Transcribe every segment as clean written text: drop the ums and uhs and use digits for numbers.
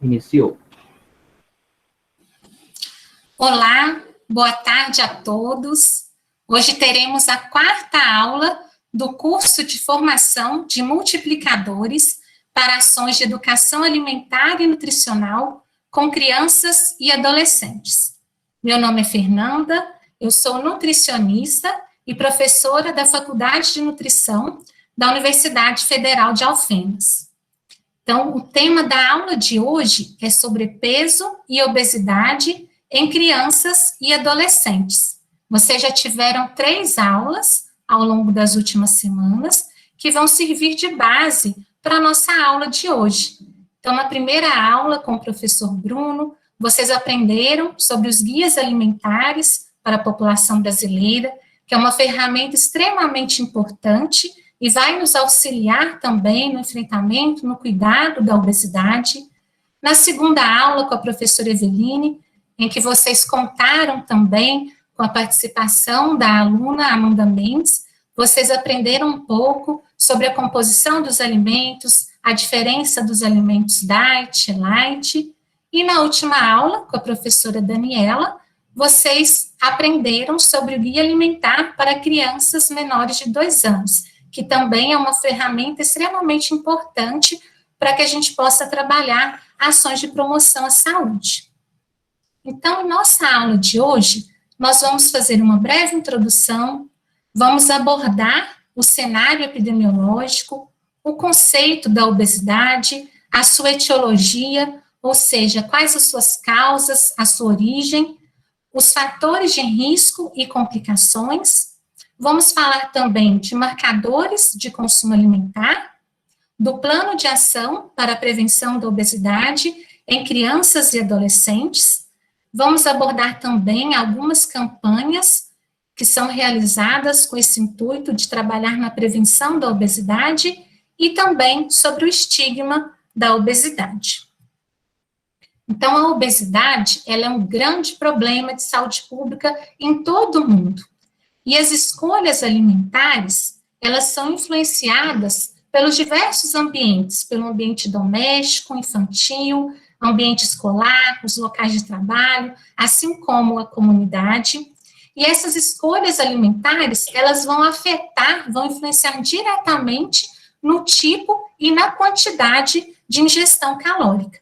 Iniciou. Olá, boa tarde a todos. Hoje teremos a quarta aula do curso de formação de multiplicadores para ações de educação alimentar e nutricional com crianças e adolescentes. Meu nome é Fernanda, eu sou nutricionista e professora da Faculdade de Nutrição da Universidade Federal de Alfenas. Então, o tema da aula de hoje é sobrepeso e obesidade em crianças e adolescentes. Vocês já tiveram 3 aulas ao longo das últimas semanas que vão servir de base para a nossa aula de hoje. Então, na primeira aula com o professor Bruno, vocês aprenderam sobre os guias alimentares para a população brasileira, que é uma ferramenta extremamente importante e vai nos auxiliar também no enfrentamento, no cuidado da obesidade. Na segunda aula com a professora Eveline, em que vocês contaram também com a participação da aluna Amanda Mendes, vocês aprenderam um pouco sobre a composição dos alimentos, a diferença dos alimentos diet, light, e na última aula, com a professora Daniela, vocês aprenderam sobre o guia alimentar para crianças menores de 2 anos, que também é uma ferramenta extremamente importante para que a gente possa trabalhar ações de promoção à saúde. Então, em nossa aula de hoje, nós vamos fazer uma breve introdução, vamos abordar o cenário epidemiológico, o conceito da obesidade, a sua etiologia, ou seja, quais as suas causas, a sua origem, os fatores de risco e complicações. Vamos falar também de marcadores de consumo alimentar, do plano de ação para a prevenção da obesidade em crianças e adolescentes. Vamos abordar também algumas campanhas que são realizadas com esse intuito de trabalhar na prevenção da obesidade e também sobre o estigma da obesidade. Então, a obesidade, ela é um grande problema de saúde pública em todo o mundo. E as escolhas alimentares, elas são influenciadas pelos diversos ambientes, pelo ambiente doméstico, infantil, ambiente escolar, os locais de trabalho, assim como a comunidade. E essas escolhas alimentares, elas vão afetar, vão influenciar diretamente no tipo e na quantidade de ingestão calórica.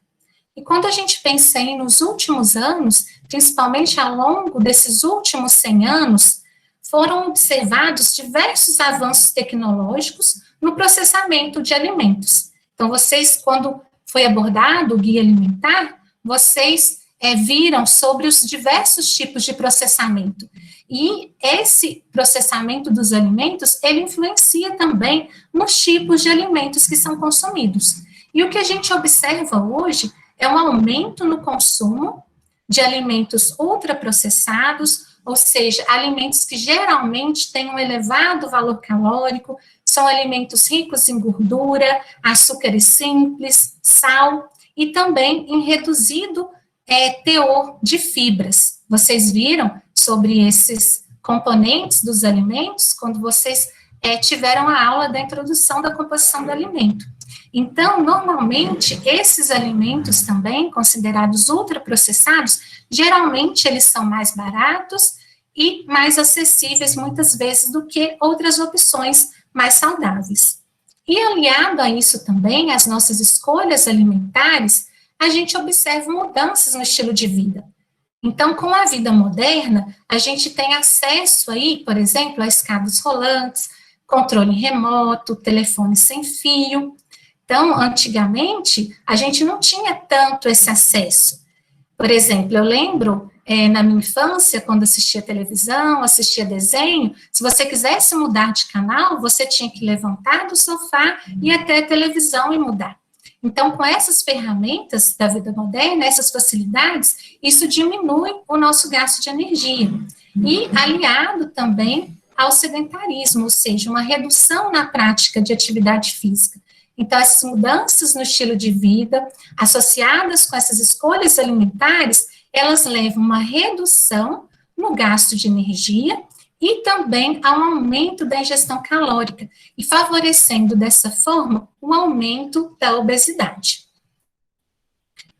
E quando a gente pensa aí nos últimos anos, principalmente ao longo desses últimos 100 anos, foram observados diversos avanços tecnológicos no processamento de alimentos. Então, vocês, quando foi abordado o guia alimentar, vocês viram sobre os diversos tipos de processamento. E esse processamento dos alimentos, ele influencia também nos tipos de alimentos que são consumidos. E o que a gente observa hoje é um aumento no consumo de alimentos ultraprocessados, ou seja, alimentos que geralmente têm um elevado valor calórico, são alimentos ricos em gordura, açúcares simples, sal, e também em reduzido teor de fibras. Vocês viram sobre esses componentes dos alimentos quando vocês tiveram a aula da introdução da composição do alimento. Então, normalmente, esses alimentos também, considerados ultraprocessados, geralmente eles são mais baratos e mais acessíveis, muitas vezes, do que outras opções mais saudáveis. E aliado a isso também, as nossas escolhas alimentares, a gente observa mudanças no estilo de vida. Então, com a vida moderna, a gente tem acesso aí, por exemplo, a escadas rolantes, controle remoto, telefone sem fio. Então, antigamente, a gente não tinha tanto esse acesso. Por exemplo, eu lembro, na minha infância, quando assistia televisão, assistia desenho, se você quisesse mudar de canal, você tinha que levantar do sofá, ir até a televisão e mudar. Então, com essas ferramentas da vida moderna, essas facilidades, isso diminui o nosso gasto de energia. E aliado também ao sedentarismo, ou seja, uma redução na prática de atividade física. Então, essas mudanças no estilo de vida, associadas com essas escolhas alimentares, elas levam a uma redução no gasto de energia e também a um aumento da ingestão calórica, e favorecendo dessa forma o aumento da obesidade.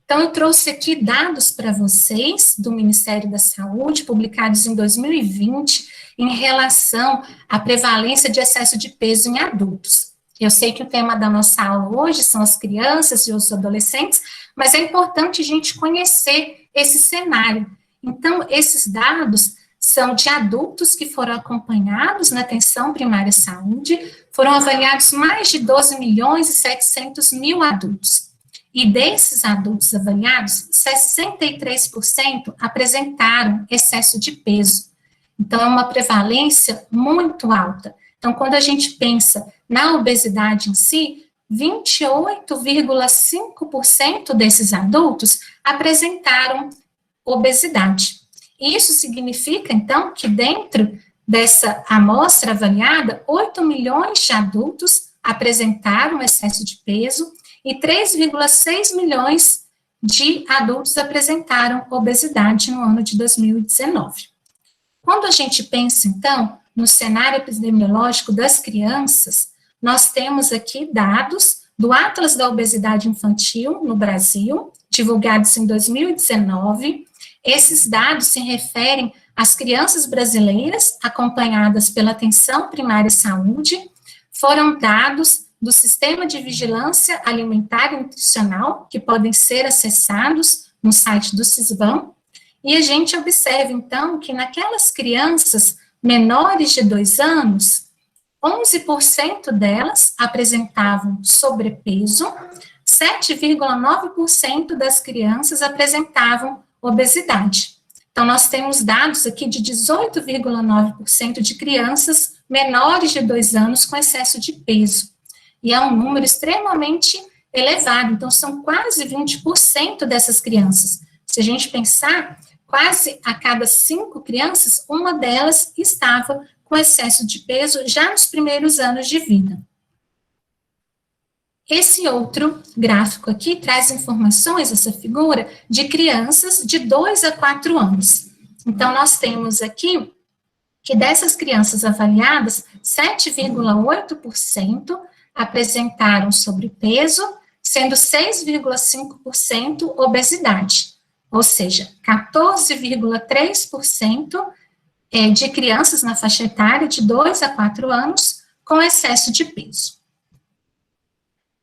Então, eu trouxe aqui dados para vocês do Ministério da Saúde, publicados em 2020, em relação à prevalência de excesso de peso em adultos. Eu sei que o tema da nossa aula hoje são as crianças e os adolescentes, mas é importante a gente conhecer esse cenário. Então, esses dados são de adultos que foram acompanhados na atenção primária à saúde, foram avaliados mais de 12 milhões e 700 mil adultos. E desses adultos avaliados, 63% apresentaram excesso de peso. Então, é uma prevalência muito alta. Então, quando a gente pensa na obesidade em si, 28,5% desses adultos apresentaram obesidade. Isso significa, então, que dentro dessa amostra avaliada, 8 milhões de adultos apresentaram excesso de peso e 3,6 milhões de adultos apresentaram obesidade no ano de 2019. Quando a gente pensa, então, no cenário epidemiológico das crianças, nós temos aqui dados do Atlas da Obesidade Infantil no Brasil, divulgados em 2019. Esses dados se referem às crianças brasileiras acompanhadas pela atenção primária à saúde, foram dados do Sistema de Vigilância Alimentar e Nutricional, que podem ser acessados no site do SISVAM, e a gente observa, então, que naquelas crianças menores de 2 anos, 11% delas apresentavam sobrepeso, 7,9% das crianças apresentavam obesidade. Então, nós temos dados aqui de 18,9% de crianças menores de 2 anos com excesso de peso. E é um número extremamente elevado, então são quase 20% dessas crianças. Se a gente pensar, quase a cada 5 crianças, uma delas estava com excesso de peso já nos primeiros anos de vida. Esse outro gráfico aqui traz informações, essa figura, de crianças de 2 a 4 anos. Então, nós temos aqui que dessas crianças avaliadas, 7,8% apresentaram sobrepeso, sendo 6,5% obesidade, ou seja, 14,3% de crianças na faixa etária de 2 a 4 anos com excesso de peso.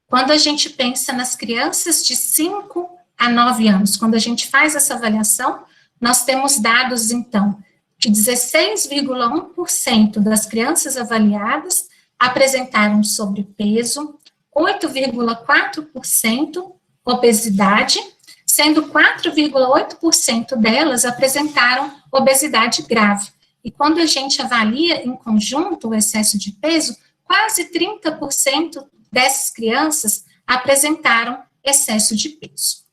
Quando a gente pensa nas crianças de 5 a 9 anos, quando a gente faz essa avaliação, nós temos dados, então, que 16,1% das crianças avaliadas apresentaram sobrepeso, 8,4% obesidade, sendo 4,8% delas apresentaram obesidade grave. E quando a gente avalia em conjunto o excesso de peso, quase 30% dessas crianças apresentaram excesso de peso.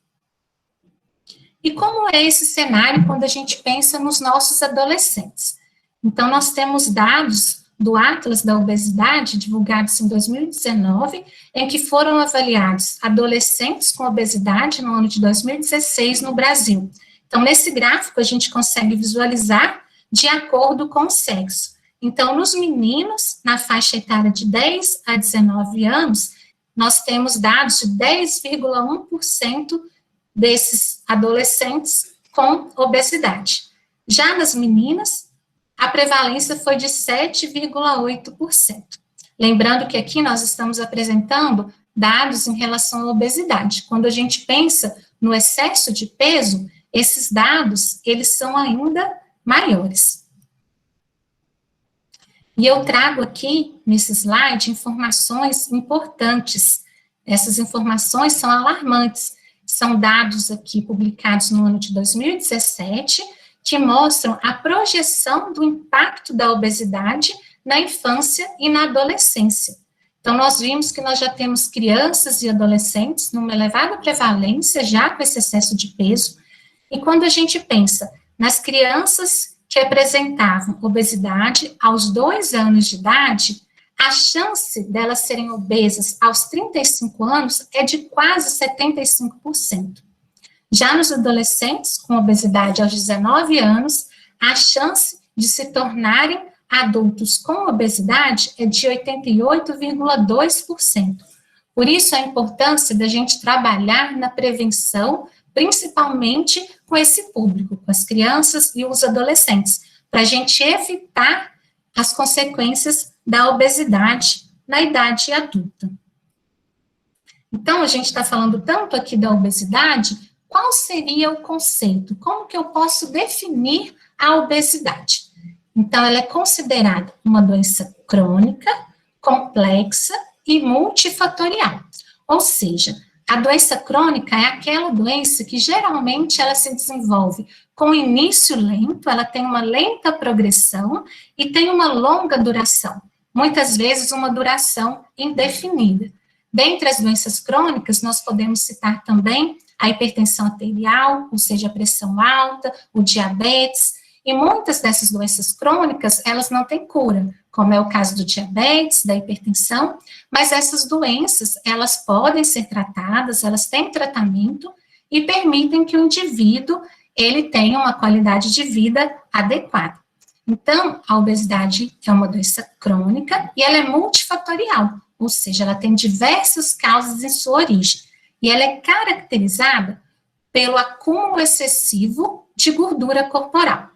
E como é esse cenário quando a gente pensa nos nossos adolescentes? Então, nós temos dados do Atlas da Obesidade, divulgados em 2019, em que foram avaliados adolescentes com obesidade no ano de 2016 no Brasil. Então, nesse gráfico, a gente consegue visualizar de acordo com o sexo. Então, nos meninos, na faixa etária de 10 a 19 anos, nós temos dados de 10,1% desses adolescentes com obesidade. Já nas meninas, a prevalência foi de 7,8%. Lembrando que aqui nós estamos apresentando dados em relação à obesidade. Quando a gente pensa no excesso de peso, esses dados, eles são ainda maiores. E eu trago aqui, nesse slide, informações importantes. Essas informações são alarmantes. São dados aqui publicados no ano de 2017, que mostram a projeção do impacto da obesidade na infância e na adolescência. Então, nós vimos que nós já temos crianças e adolescentes numa elevada prevalência, já com esse excesso de peso, e quando a gente pensa nas crianças que apresentavam obesidade aos 2 anos de idade, a chance delas serem obesas aos 35 anos é de quase 75%. Já nos adolescentes com obesidade aos 19 anos, a chance de se tornarem adultos com obesidade é de 88,2%. Por isso, a importância da gente trabalhar na prevenção principalmente com esse público, com as crianças e os adolescentes, para a gente evitar as consequências da obesidade na idade adulta. Então, a gente está falando tanto aqui da obesidade, qual seria o conceito? Como que eu posso definir a obesidade? Então, ela é considerada uma doença crônica, complexa e multifatorial. Ou seja, a doença crônica é aquela doença que geralmente ela se desenvolve com início lento, ela tem uma lenta progressão e tem uma longa duração, muitas vezes uma duração indefinida. Dentre as doenças crônicas, nós podemos citar também a hipertensão arterial, ou seja, a pressão alta, o diabetes, e muitas dessas doenças crônicas, elas não têm cura, como é o caso do diabetes, da hipertensão, mas essas doenças, elas podem ser tratadas, elas têm tratamento e permitem que o indivíduo, ele tenha uma qualidade de vida adequada. Então, a obesidade é uma doença crônica e ela é multifatorial, ou seja, ela tem diversas causas em sua origem, e ela é caracterizada pelo acúmulo excessivo de gordura corporal.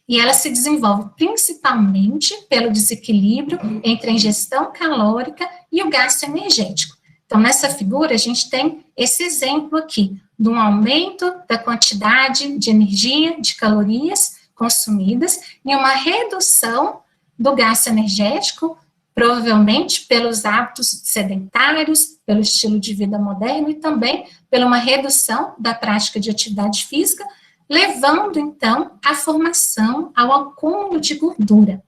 E ela se desenvolve principalmente pelo desequilíbrio entre a ingestão calórica e o gasto energético. Então, nessa figura, a gente tem esse exemplo aqui, de um aumento da quantidade de energia, de calorias consumidas, e uma redução do gasto energético, provavelmente pelos hábitos sedentários, pelo estilo de vida moderno e também pela uma redução da prática de atividade física, levando, então, à formação, ao acúmulo de gordura.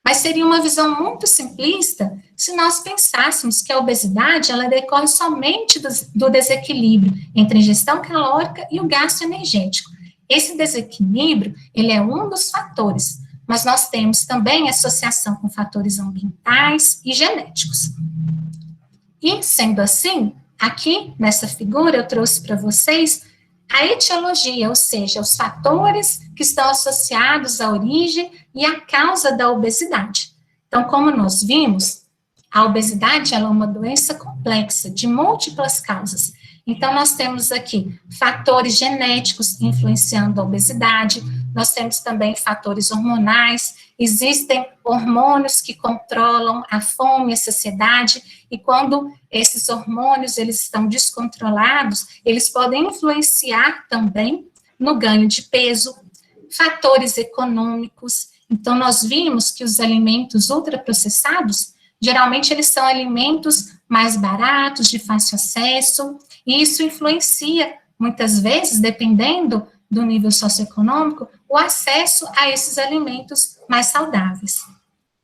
Mas seria uma visão muito simplista se nós pensássemos que a obesidade, ela decorre somente do desequilíbrio entre a ingestão calórica e o gasto energético. Esse desequilíbrio, ele é um dos fatores, mas nós temos também associação com fatores ambientais e genéticos. E, sendo assim, aqui, nessa figura, eu trouxe para vocês a etiologia, ou seja, os fatores que estão associados à origem e à causa da obesidade. Então, como nós vimos, a obesidade ela é uma doença complexa, de múltiplas causas. Então, nós temos aqui fatores genéticos influenciando a obesidade, nós temos também fatores hormonais, existem hormônios que controlam a fome e a saciedade, e quando esses hormônios eles estão descontrolados, eles podem influenciar também no ganho de peso, fatores econômicos. Então, nós vimos que os alimentos ultraprocessados, geralmente eles são alimentos mais baratos, de fácil acesso, e isso influencia, muitas vezes, dependendo do nível socioeconômico, o acesso a esses alimentos mais saudáveis.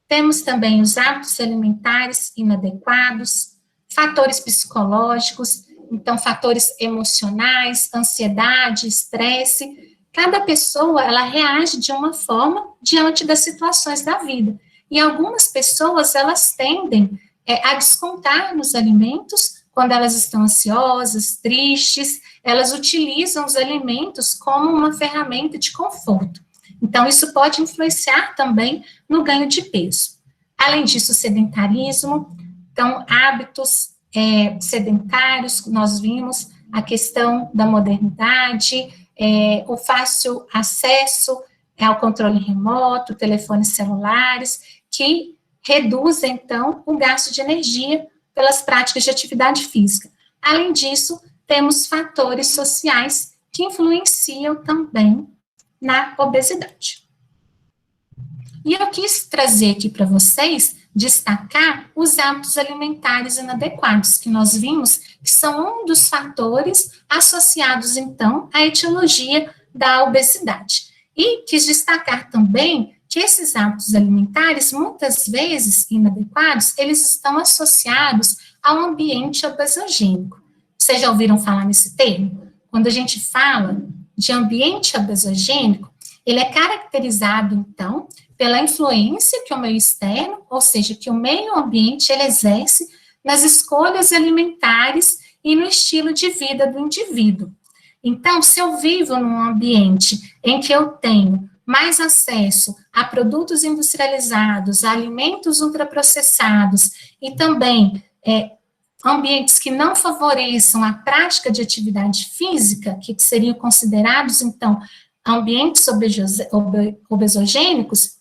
Temos também os hábitos alimentares inadequados, fatores psicológicos, então fatores emocionais, ansiedade, estresse. Cada pessoa, ela reage de uma forma diante das situações da vida. E algumas pessoas, elas tendem a descontar nos alimentos quando elas estão ansiosas, tristes, elas utilizam os alimentos como uma ferramenta de conforto. Então, isso pode influenciar também no ganho de peso. Além disso, o sedentarismo, então, hábitos sedentários, nós vimos a questão da modernidade, o fácil acesso ao controle remoto, telefones celulares, que reduzem, então, o gasto de energia pelas práticas de atividade física. Além disso, temos fatores sociais que influenciam também na obesidade. E eu quis trazer aqui para vocês, destacar os hábitos alimentares inadequados, que nós vimos que são um dos fatores associados, então, à etiologia da obesidade. E quis destacar também que esses hábitos alimentares, muitas vezes inadequados, eles estão associados ao ambiente obesogênico. Vocês já ouviram falar nesse termo? Quando a gente fala de ambiente obesogênico, ele é caracterizado, então, pela influência que o meio externo, ou seja, que o meio ambiente, ele exerce nas escolhas alimentares e no estilo de vida do indivíduo. Então, se eu vivo num ambiente em que eu tenho mais acesso a produtos industrializados, a alimentos ultraprocessados e também ambientes que não favoreçam a prática de atividade física, que seriam considerados, então, ambientes obesogênicos,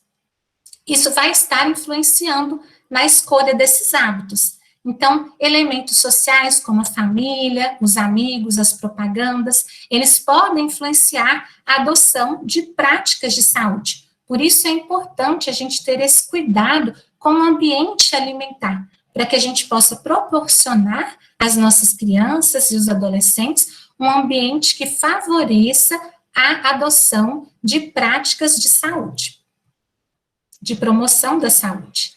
isso vai estar influenciando na escolha desses hábitos. Então, elementos sociais como a família, os amigos, as propagandas, eles podem influenciar a adoção de práticas de saúde. Por isso é importante a gente ter esse cuidado com o ambiente alimentar, para que a gente possa proporcionar às nossas crianças e os adolescentes um ambiente que favoreça a adoção de práticas de saúde, de promoção da saúde.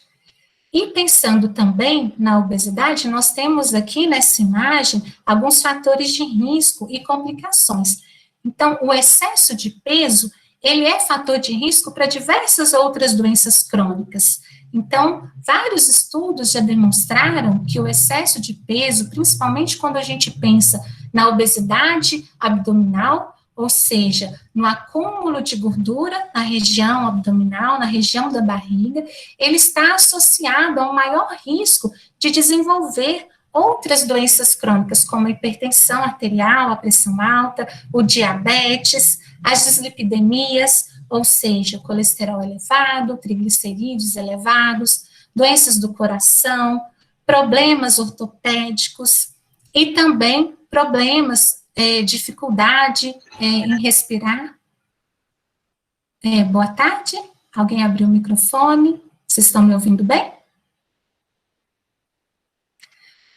E pensando também na obesidade, nós temos aqui nessa imagem alguns fatores de risco e complicações. Então, o excesso de peso, ele é fator de risco para diversas outras doenças crônicas. Então, vários estudos já demonstraram que o excesso de peso, principalmente quando a gente pensa na obesidade abdominal, ou seja, no acúmulo de gordura na região abdominal, na região da barriga, ele está associado a um maior risco de desenvolver outras doenças crônicas, como a hipertensão arterial, a pressão alta, o diabetes, as dislipidemias, ou seja, colesterol elevado, triglicerídeos elevados, doenças do coração, problemas ortopédicos e também problemas dificuldade em respirar. Boa tarde, alguém abriu o microfone? Vocês estão me ouvindo bem?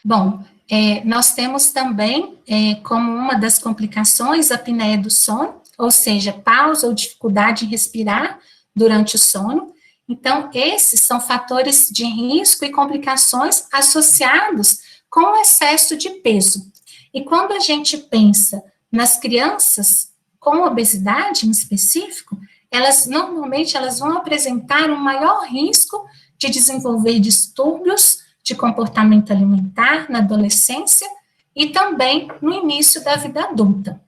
Bom, nós temos também, como uma das complicações, a apneia do sono, ou seja, pausa ou dificuldade em respirar durante o sono. Então, esses são fatores de risco e complicações associados com o excesso de peso. E quando a gente pensa nas crianças com obesidade em específico, normalmente elas vão apresentar um maior risco de desenvolver distúrbios de comportamento alimentar na adolescência e também no início da vida adulta.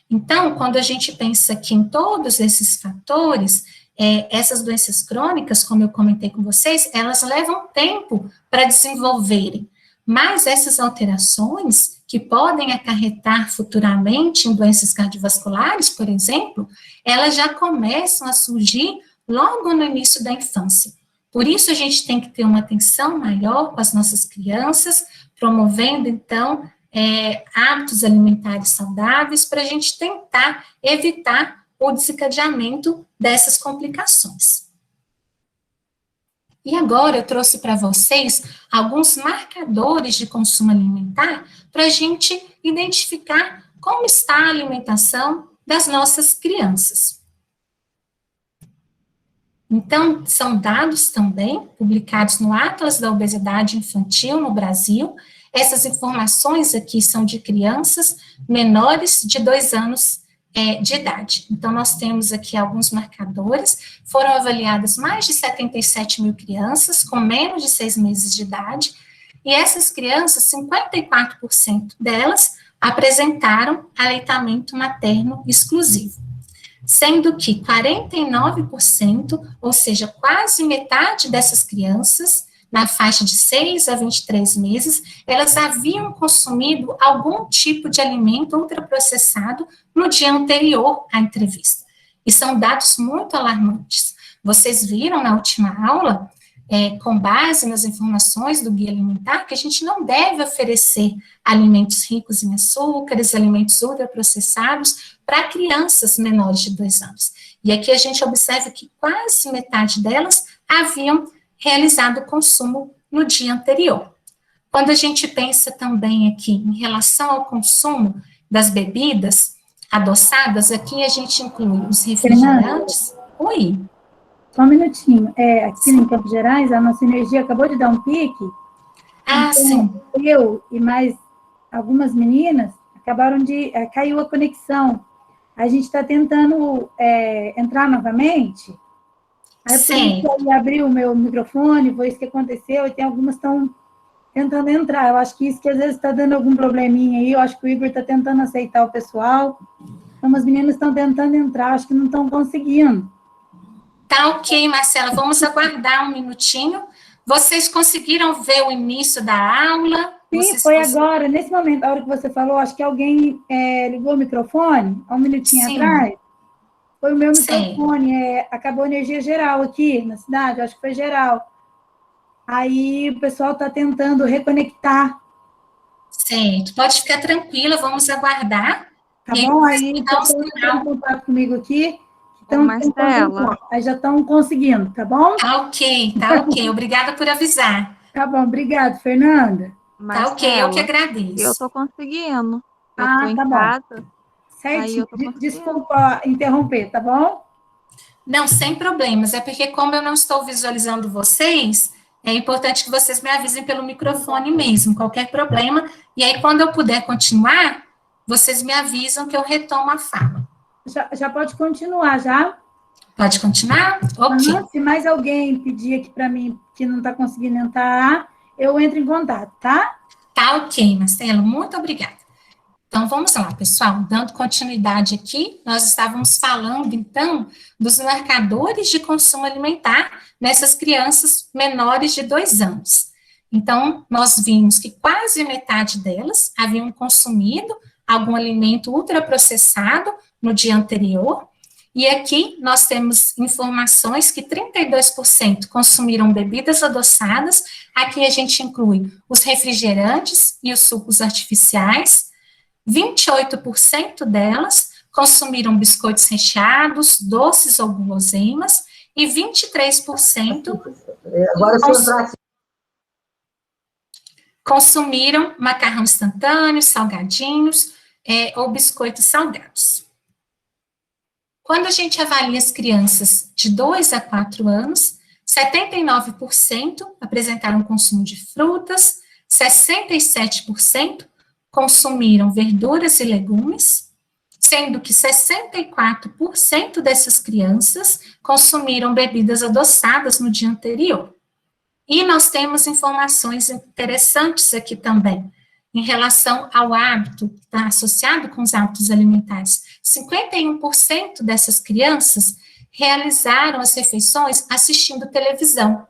Então, quando a gente pensa aqui em todos esses fatores, essas doenças crônicas, como eu comentei com vocês, elas levam tempo para desenvolverem, mas essas alterações que podem acarretar futuramente em doenças cardiovasculares, por exemplo, elas já começam a surgir logo no início da infância. Por isso, a gente tem que ter uma atenção maior com as nossas crianças, promovendo, então, hábitos alimentares saudáveis, para a gente tentar evitar o desencadeamento dessas complicações. E agora eu trouxe para vocês alguns marcadores de consumo alimentar para a gente identificar como está a alimentação das nossas crianças. Então, são dados também publicados no Atlas da Obesidade Infantil no Brasil. Essas informações aqui são de crianças menores de 2 anos de idade. Então, nós temos aqui alguns marcadores, foram avaliadas mais de 77 mil crianças com menos de 6 meses de idade, e essas crianças, 54% delas apresentaram aleitamento materno exclusivo, sendo que 49%, ou seja, quase metade dessas crianças, na faixa de 6 a 23 meses, elas haviam consumido algum tipo de alimento ultraprocessado no dia anterior à entrevista. E são dados muito alarmantes. Vocês viram na última aula, com base nas informações do Guia Alimentar, que a gente não deve oferecer alimentos ricos em açúcares, alimentos ultraprocessados para crianças menores de 2 anos. E aqui a gente observa que quase metade delas haviam realizado o consumo no dia anterior. Quando a gente pensa também aqui em relação ao consumo das bebidas adoçadas, aqui a gente inclui os refrigerantes. Fernanda, oi. Só um minutinho. Aqui em Campos Gerais, a nossa energia acabou de dar um pique. Ah, então, sim. Eu e mais algumas meninas acabaram de... caiu a conexão. A gente está tentando entrar novamente. Aí eu abri o meu microfone, foi isso que aconteceu, e tem algumas que estão tentando entrar. Eu acho que isso que às vezes está dando algum probleminha aí, eu acho que o Igor está tentando aceitar o pessoal. Então, as meninas estão tentando entrar, acho que não estão conseguindo. Tá ok, Marcela, vamos aguardar um minutinho Vocês conseguiram ver o início da aula? Sim, foi agora, nesse momento, a hora que você falou, acho que alguém ligou o microfone, há um minutinho atrás. Foi o meu microfone, acabou a energia geral aqui na cidade, acho que foi geral. Aí o pessoal está tentando reconectar. Certo, pode ficar tranquila, vamos aguardar. Tá bom? Aí o pessoal está em contato comigo aqui. Então, aí já estão conseguindo, tá bom? Tá ok. Obrigada por avisar. Tá bom, obrigada, Fernanda. Tá ok, eu que agradeço. Eu tô conseguindo. Eu tô em tá casa. Bom. Certinho. Desculpa interromper, tá bom? Não, sem problemas. É porque como eu não estou visualizando vocês, é importante que vocês me avisem pelo microfone mesmo, qualquer problema. E aí, quando eu puder continuar, vocês me avisam que eu retomo a fala. Já pode continuar, já? Pode continuar? Ok. Se mais alguém pedir aqui para mim que não está conseguindo entrar, eu entro em contato, tá? Tá ok, Marcelo. Muito obrigada. Então, vamos lá, pessoal. Dando continuidade aqui, nós estávamos falando, então, dos marcadores de consumo alimentar nessas crianças menores de 2 anos. Então, nós vimos que quase metade delas haviam consumido algum alimento ultraprocessado no dia anterior, e aqui nós temos informações que 32% consumiram bebidas adoçadas, aqui a gente inclui os refrigerantes e os sucos artificiais, 28% delas consumiram biscoitos recheados, doces ou guloseimas, e 23% consumiram macarrão instantâneo, salgadinhos ou biscoitos salgados. Quando a gente avalia as crianças de 2 a 4 anos, 79% apresentaram consumo de frutas, 67% consumiram verduras e legumes, sendo que 64% dessas crianças consumiram bebidas adoçadas no dia anterior. E nós temos informações interessantes aqui também, em relação ao hábito que está associado com os hábitos alimentares. 51% dessas crianças realizaram as refeições assistindo televisão.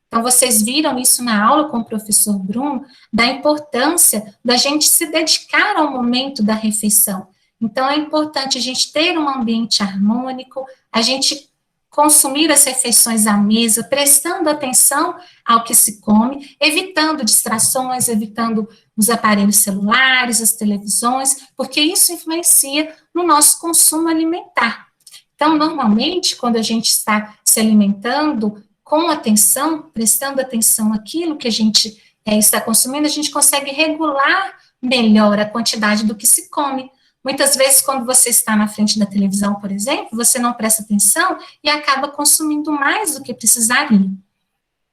Então, vocês viram isso na aula com o professor Bruno, da importância da gente se dedicar ao momento da refeição. Então, é importante a gente ter um ambiente harmônico, a gente consumir as refeições à mesa, prestando atenção ao que se come, evitando distrações, evitando os aparelhos celulares, as televisões, porque isso influencia no nosso consumo alimentar. Então, normalmente, quando a gente está se alimentando com atenção, prestando atenção àquilo que a gente está consumindo, a gente consegue regular melhor a quantidade do que se come. Muitas vezes, quando você está na frente da televisão, por exemplo, você não presta atenção e acaba consumindo mais do que precisaria.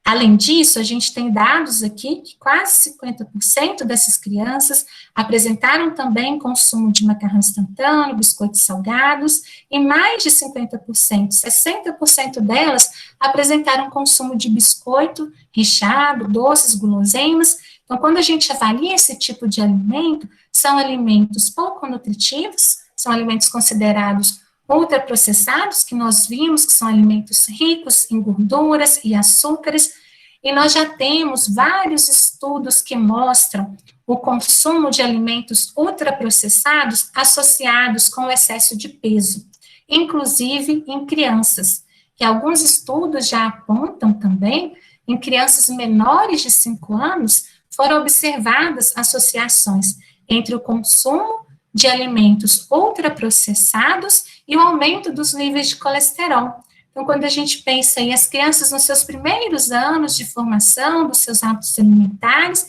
Além disso, a gente tem dados aqui que quase 50% dessas crianças apresentaram também consumo de macarrão instantâneo, biscoitos salgados, e mais de 50%, 60% delas apresentaram consumo de biscoito recheado, doces, guloseimas. Então, quando a gente avalia esse tipo de alimento, são alimentos pouco nutritivos, são alimentos considerados ultraprocessados, que nós vimos que são alimentos ricos em gorduras e açúcares, e nós já temos vários estudos que mostram o consumo de alimentos ultraprocessados associados com o excesso de peso, inclusive em crianças. E alguns estudos já apontam também, em crianças menores de 5 anos, foram observadas associações entre o consumo de alimentos ultraprocessados e o aumento dos níveis de colesterol. Então, quando a gente pensa em as crianças nos seus primeiros anos de formação dos seus hábitos alimentares,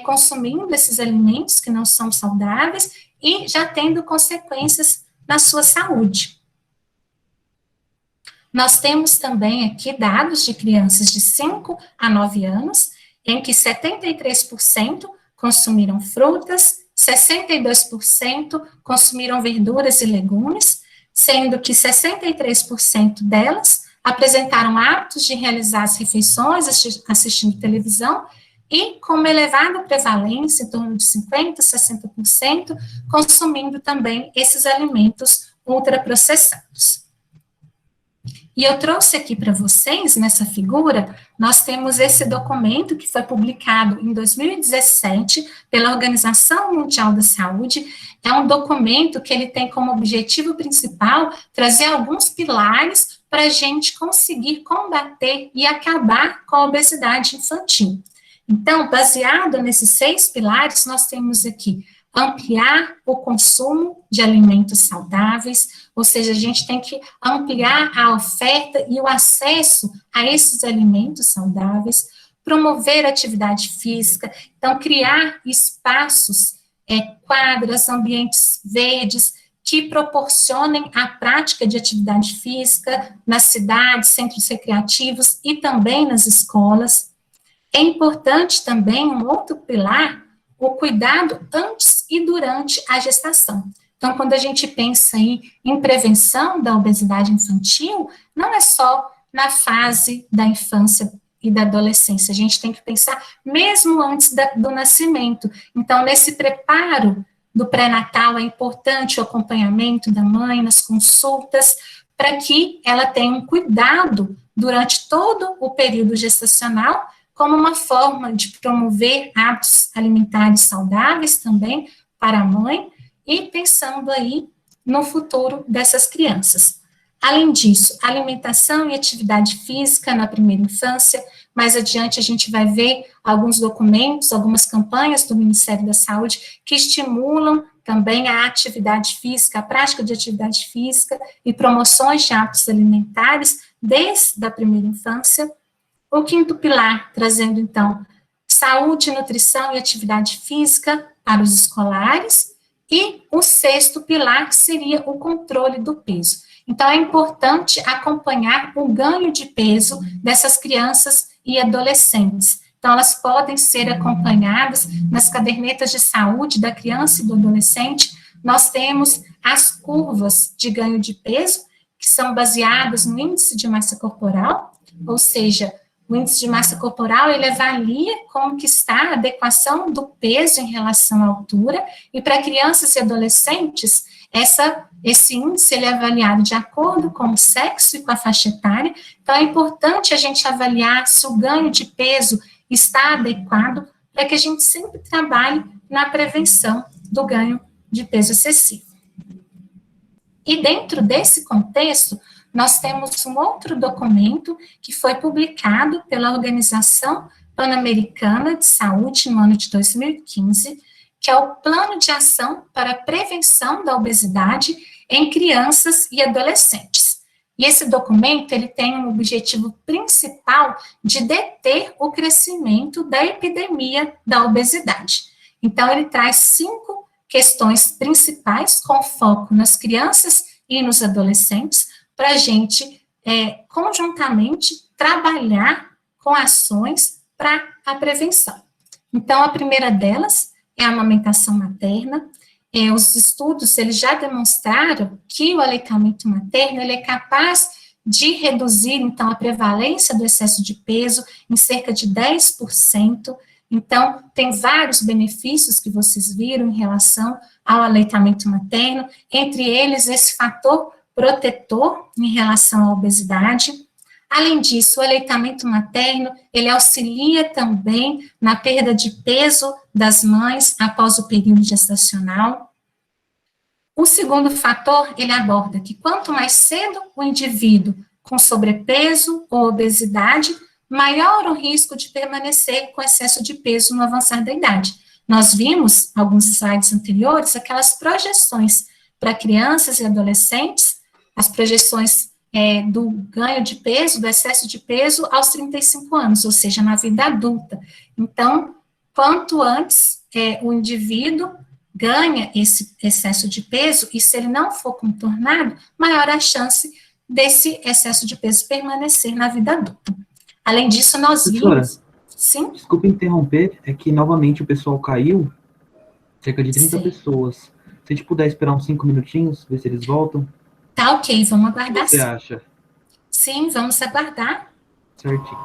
consumindo esses alimentos que não são saudáveis e já tendo consequências na sua saúde. Nós temos também aqui dados de crianças de 5 a 9 anos, em que 73% consumiram frutas, 62% consumiram verduras e legumes, sendo que 63% delas apresentaram hábitos de realizar as refeições assistindo televisão e com uma elevada prevalência, em torno de 50%, 60%, consumindo também esses alimentos ultraprocessados. E eu trouxe aqui para vocês, nessa figura, nós temos esse documento que foi publicado em 2017 pela Organização Mundial da Saúde. É um documento que ele tem como objetivo principal trazer alguns pilares para a gente conseguir combater e acabar com a obesidade infantil. Então, baseado nesses 6 pilares, nós temos aqui ampliar o consumo de alimentos saudáveis, ou seja, a gente tem que ampliar a oferta e o acesso a esses alimentos saudáveis, promover atividade física, então criar espaços, quadras, ambientes verdes, que proporcionem a prática de atividade física nas cidades, centros recreativos e também nas escolas. É importante também um outro pilar, o cuidado antes e durante a gestação. Então, quando a gente pensa em prevenção da obesidade infantil, não é só na fase da infância e da adolescência, a gente tem que pensar mesmo antes do nascimento. Então, nesse preparo do pré-natal, é importante o acompanhamento da mãe nas consultas, para que ela tenha um cuidado durante todo o período gestacional, como uma forma de promover hábitos alimentares saudáveis também para a mãe, e pensando aí no futuro dessas crianças. Além disso, alimentação e atividade física na primeira infância. Mais adiante a gente vai ver alguns documentos, algumas campanhas do Ministério da Saúde que estimulam também a atividade física, a prática de atividade física e promoções de hábitos alimentares desde a primeira infância. O 5º pilar, trazendo então saúde, nutrição e atividade física para os escolares. E o 6º pilar, que seria o controle do peso. Então, é importante acompanhar o ganho de peso dessas crianças e adolescentes. Então, elas podem ser acompanhadas nas cadernetas de saúde da criança e do adolescente. Nós temos as curvas de ganho de peso, que são baseadas no índice de massa corporal, ou seja, o índice de massa corporal, ele avalia como que está a adequação do peso em relação à altura, e para crianças e adolescentes, esse índice ele é avaliado de acordo com o sexo e com a faixa etária. Então, é importante a gente avaliar se o ganho de peso está adequado, para que a gente sempre trabalhe na prevenção do ganho de peso excessivo. E dentro desse contexto, nós temos um outro documento que foi publicado pela Organização Pan-Americana de Saúde no ano de 2015, que é o Plano de Ação para a Prevenção da Obesidade em Crianças e Adolescentes. E esse documento, ele tem um objetivo principal de deter o crescimento da epidemia da obesidade. Então, ele traz 5 questões principais com foco nas crianças e nos adolescentes, para a gente, conjuntamente, trabalhar com ações para a prevenção. Então, a primeira delas é a amamentação materna. Os estudos, eles já demonstraram que o aleitamento materno, ele é capaz de reduzir, então, a prevalência do excesso de peso em cerca de 10%. Então, tem vários benefícios que vocês viram em relação ao aleitamento materno, entre eles esse fator protetor em relação à obesidade. Além disso, o aleitamento materno, ele auxilia também na perda de peso das mães após o período gestacional. O 2º fator, ele aborda que quanto mais cedo o indivíduo com sobrepeso ou obesidade, maior o risco de permanecer com excesso de peso no avançar da idade. Nós vimos, alguns slides anteriores, aquelas projeções para crianças e adolescentes, as projeções do ganho de peso, do excesso de peso aos 35 anos, ou seja, na vida adulta. Então, quanto antes o indivíduo ganha esse excesso de peso, e se ele não for contornado, maior a chance desse excesso de peso permanecer na vida adulta. Além disso, nós vimos... Sim? Desculpa interromper, é que novamente o pessoal caiu, cerca de 30 pessoas. Se a gente puder esperar uns 5 minutinhos, ver se eles voltam. Tá ok, vamos aguardar. O que você acha? Sim, vamos aguardar. Certinho.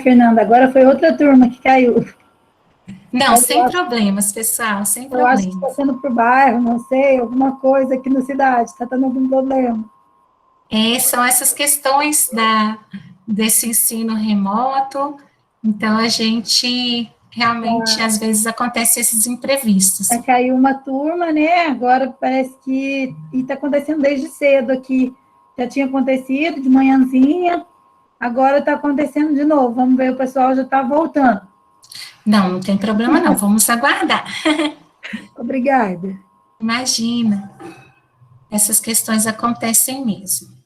Fernanda, agora foi outra turma que caiu. Não, sem problemas, pessoal, sem problemas. Eu acho que está sendo por bairro, não sei, alguma coisa aqui na cidade, está dando algum problema. São essas questões desse ensino remoto, então a gente realmente, às vezes, acontece esses imprevistos. Caiu uma turma, né? Agora parece que está acontecendo desde cedo aqui. Já tinha acontecido de manhãzinha, agora está acontecendo de novo. Vamos ver, o pessoal já está voltando. Não tem problema não, vamos aguardar. Obrigada. Imagina, essas questões acontecem mesmo.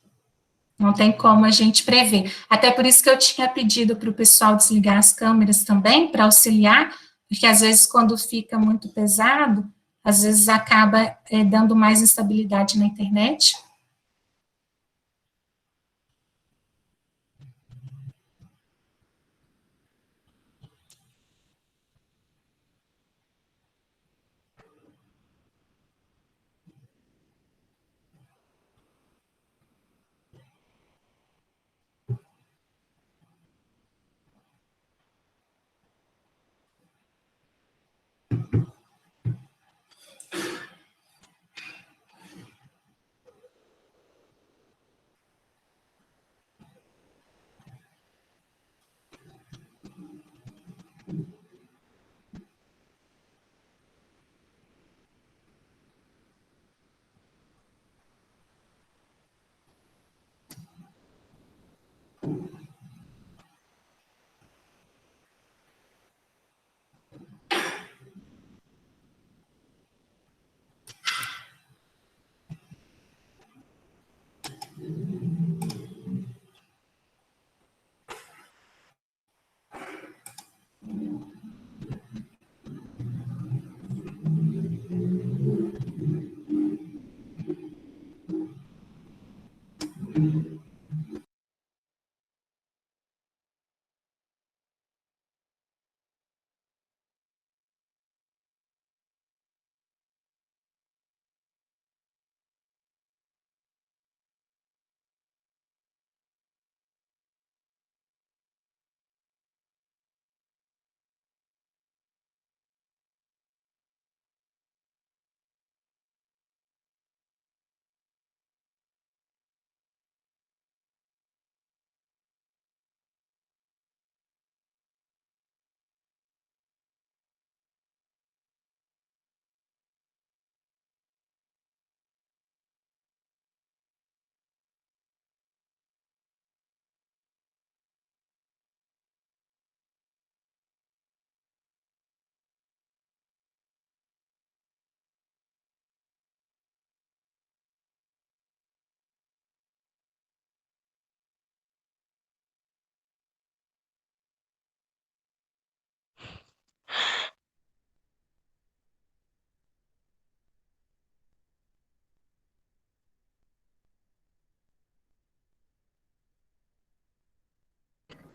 Não tem como a gente prever. Até por isso que eu tinha pedido para o pessoal desligar as câmeras também, para auxiliar, porque às vezes quando fica muito pesado, às vezes acaba dando mais instabilidade na internet.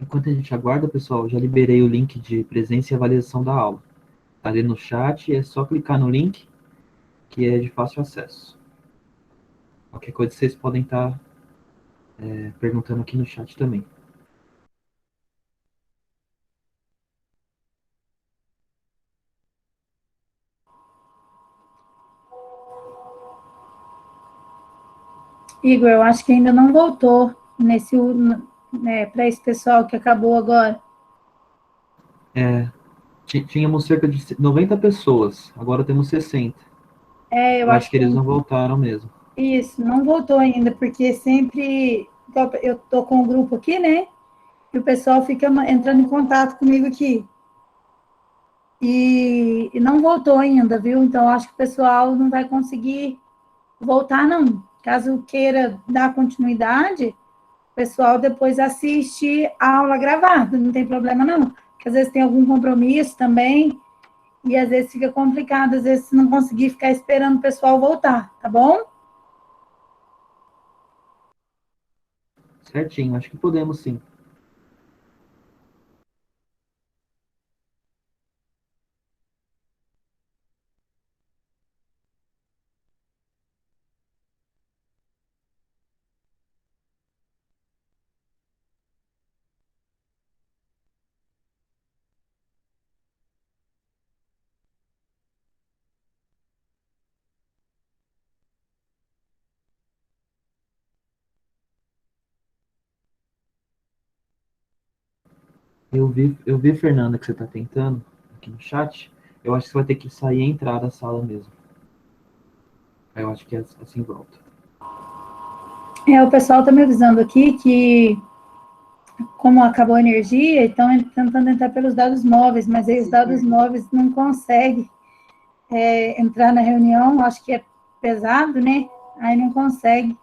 Enquanto a gente aguarda, pessoal, já liberei o link de presença e avaliação da aula. Está ali no chat, é só clicar no link, que é de fácil acesso. Qualquer coisa vocês podem estar perguntando aqui no chat também. Igor, eu acho que ainda não voltou para esse pessoal que acabou agora. Tínhamos cerca de 90 pessoas, agora temos 60. Eu Eu acho acho que que eles não voltaram mesmo. isso, não voltou ainda, porque sempre eu tô com o grupo aqui, né? E o pessoal fica entrando em contato comigo aqui. E não voltou ainda, viu? Então, acho que o pessoal não vai conseguir voltar, não. Caso queira dar continuidade, o pessoal depois assiste a aula gravada, não tem problema, não. Porque às vezes tem algum compromisso também, e às vezes fica complicado, às vezes se não conseguir ficar esperando o pessoal voltar, tá bom? Certinho, acho que podemos sim. Eu vi, Fernanda, que você está tentando aqui no chat. Eu acho que você vai ter que sair e entrar da sala mesmo. Eu acho que é assim volta. O pessoal está me avisando aqui que, como acabou a energia, estão tentando entrar pelos dados móveis, mas aí os dados móveis não conseguem entrar na reunião, acho que é pesado, né? Aí não consegue.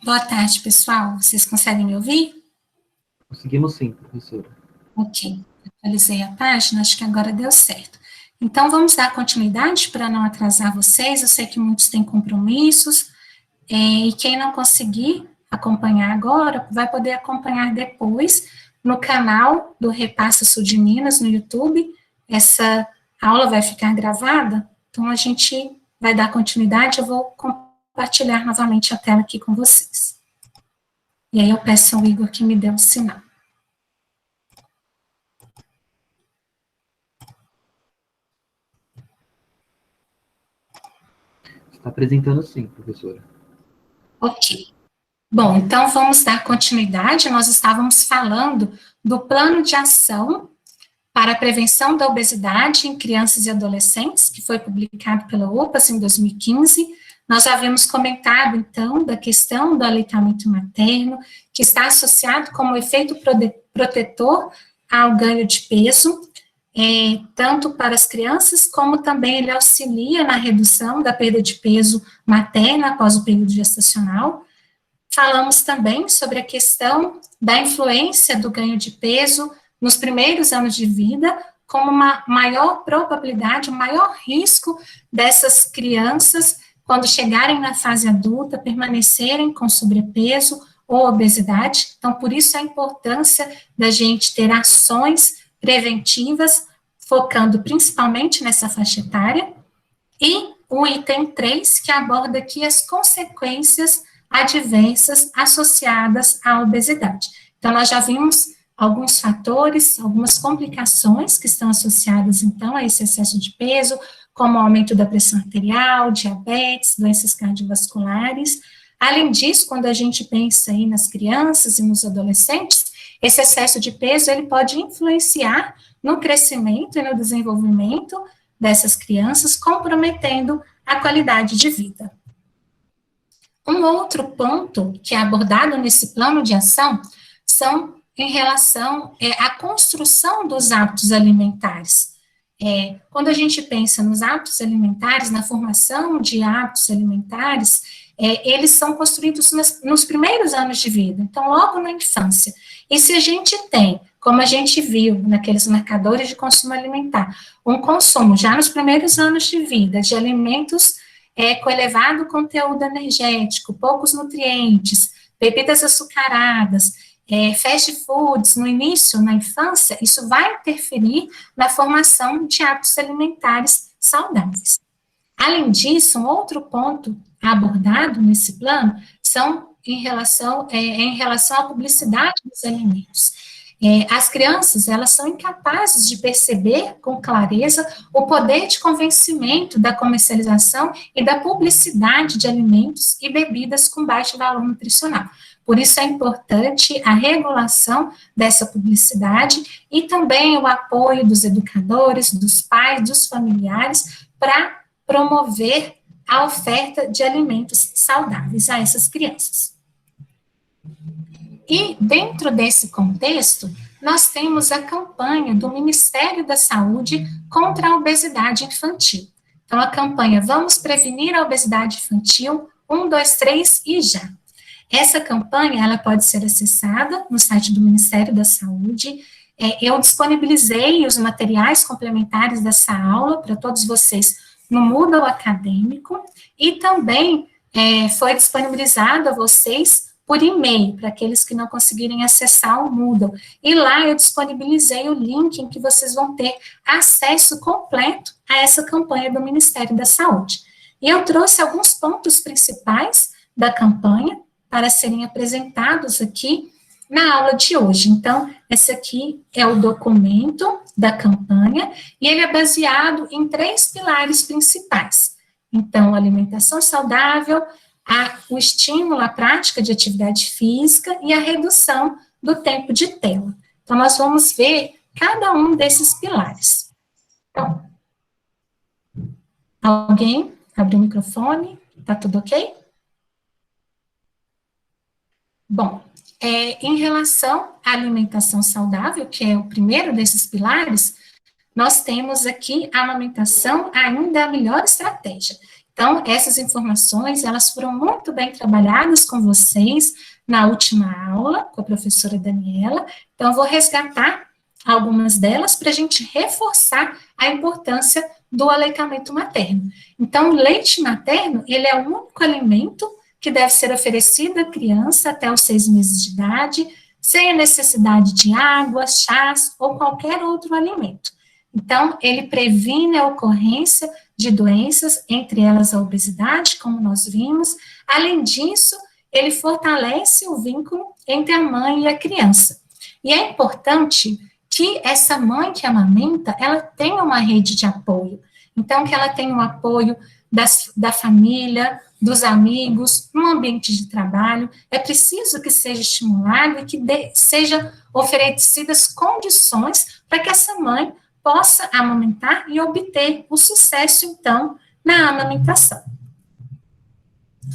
Boa tarde, pessoal. Vocês conseguem me ouvir? Conseguimos sim, professora. Ok, atualizei a página, acho que agora deu certo. Então, vamos dar continuidade para não atrasar vocês. Eu sei que muitos têm compromissos, e quem não conseguir acompanhar agora, vai poder acompanhar depois no canal do Repassa Sul de Minas, no YouTube. Essa aula vai ficar gravada, então a gente vai dar continuidade. Eu vou compartilhar novamente a tela aqui com vocês. E aí eu peço ao Igor que me dê um sinal. Está apresentando sim, professora. Ok. Bom, então vamos dar continuidade. Nós estávamos falando do plano de ação para a prevenção da obesidade em crianças e adolescentes, que foi publicado pela OPAS em 2015. Nós já havíamos comentado, então, da questão do aleitamento materno, que está associado como efeito protetor ao ganho de peso, tanto para as crianças, como também ele auxilia na redução da perda de peso materna após o período gestacional. Falamos também sobre a questão da influência do ganho de peso nos primeiros anos de vida, como uma maior probabilidade, um maior risco dessas crianças, quando chegarem na fase adulta, permanecerem com sobrepeso ou obesidade. Então, por isso a importância da gente ter ações preventivas, focando principalmente nessa faixa etária. E o item 3, que aborda aqui as consequências adversas associadas à obesidade. Então, nós já vimos alguns fatores, algumas complicações que estão associadas, então, a esse excesso de peso, como o aumento da pressão arterial, diabetes, doenças cardiovasculares. Além disso, quando a gente pensa aí nas crianças e nos adolescentes, esse excesso de peso, ele pode influenciar no crescimento e no desenvolvimento dessas crianças, comprometendo a qualidade de vida. Um outro ponto que é abordado nesse plano de ação são em relação à construção dos hábitos alimentares. Quando a gente pensa nos hábitos alimentares, na formação de hábitos alimentares, eles são construídos nos primeiros anos de vida, então logo na infância. E se a gente tem, como a gente viu naqueles marcadores de consumo alimentar, um consumo já nos primeiros anos de vida de alimentos com elevado conteúdo energético, poucos nutrientes, bebidas açucaradas, fast foods no início, na infância, isso vai interferir na formação de hábitos alimentares saudáveis. Além disso, um outro ponto abordado nesse plano são em relação à publicidade dos alimentos. As crianças, elas são incapazes de perceber com clareza o poder de convencimento da comercialização e da publicidade de alimentos e bebidas com baixo valor nutricional. Por isso é importante a regulação dessa publicidade e também o apoio dos educadores, dos pais, dos familiares, para promover a oferta de alimentos saudáveis a essas crianças. E, dentro desse contexto, nós temos a campanha do Ministério da Saúde contra a obesidade infantil. Então, a campanha Vamos Prevenir a Obesidade Infantil, 1, 2, 3 e já. Essa campanha, ela pode ser acessada no site do Ministério da Saúde. Eu disponibilizei os materiais complementares dessa aula para todos vocês no Moodle acadêmico, e também foi disponibilizado a vocês por e-mail, para aqueles que não conseguirem acessar o Moodle. E lá eu disponibilizei o link em que vocês vão ter acesso completo a essa campanha do Ministério da Saúde. E eu trouxe alguns pontos principais da campanha para serem apresentados aqui na aula de hoje. Então, esse aqui é o documento da campanha, e ele é baseado em 3 pilares principais. Então, alimentação saudável, o estímulo à prática de atividade física e a redução do tempo de tela. Então, nós vamos ver cada um desses pilares. Então, alguém abre o microfone? Tá tudo ok? Bom, em relação à alimentação saudável, que é o primeiro desses pilares, nós temos aqui a amamentação ainda a melhor estratégia. Então, essas informações, elas foram muito bem trabalhadas com vocês na última aula, com a professora Daniela. Então, eu vou resgatar algumas delas para a gente reforçar a importância do aleitamento materno. Então, o leite materno, ele é o único alimento que deve ser oferecido à criança até os 6 meses de idade, sem a necessidade de água, chás ou qualquer outro alimento. Então, ele previne a ocorrência de doenças, entre elas a obesidade, como nós vimos. Além disso, ele fortalece o vínculo entre a mãe e a criança. E é importante que essa mãe que amamenta, ela tenha uma rede de apoio. Então, que ela tenha o apoio da família, dos amigos, no ambiente de trabalho. É preciso que seja estimulado e que seja oferecidas condições para que essa mãe possa amamentar e obter o sucesso, então, na amamentação.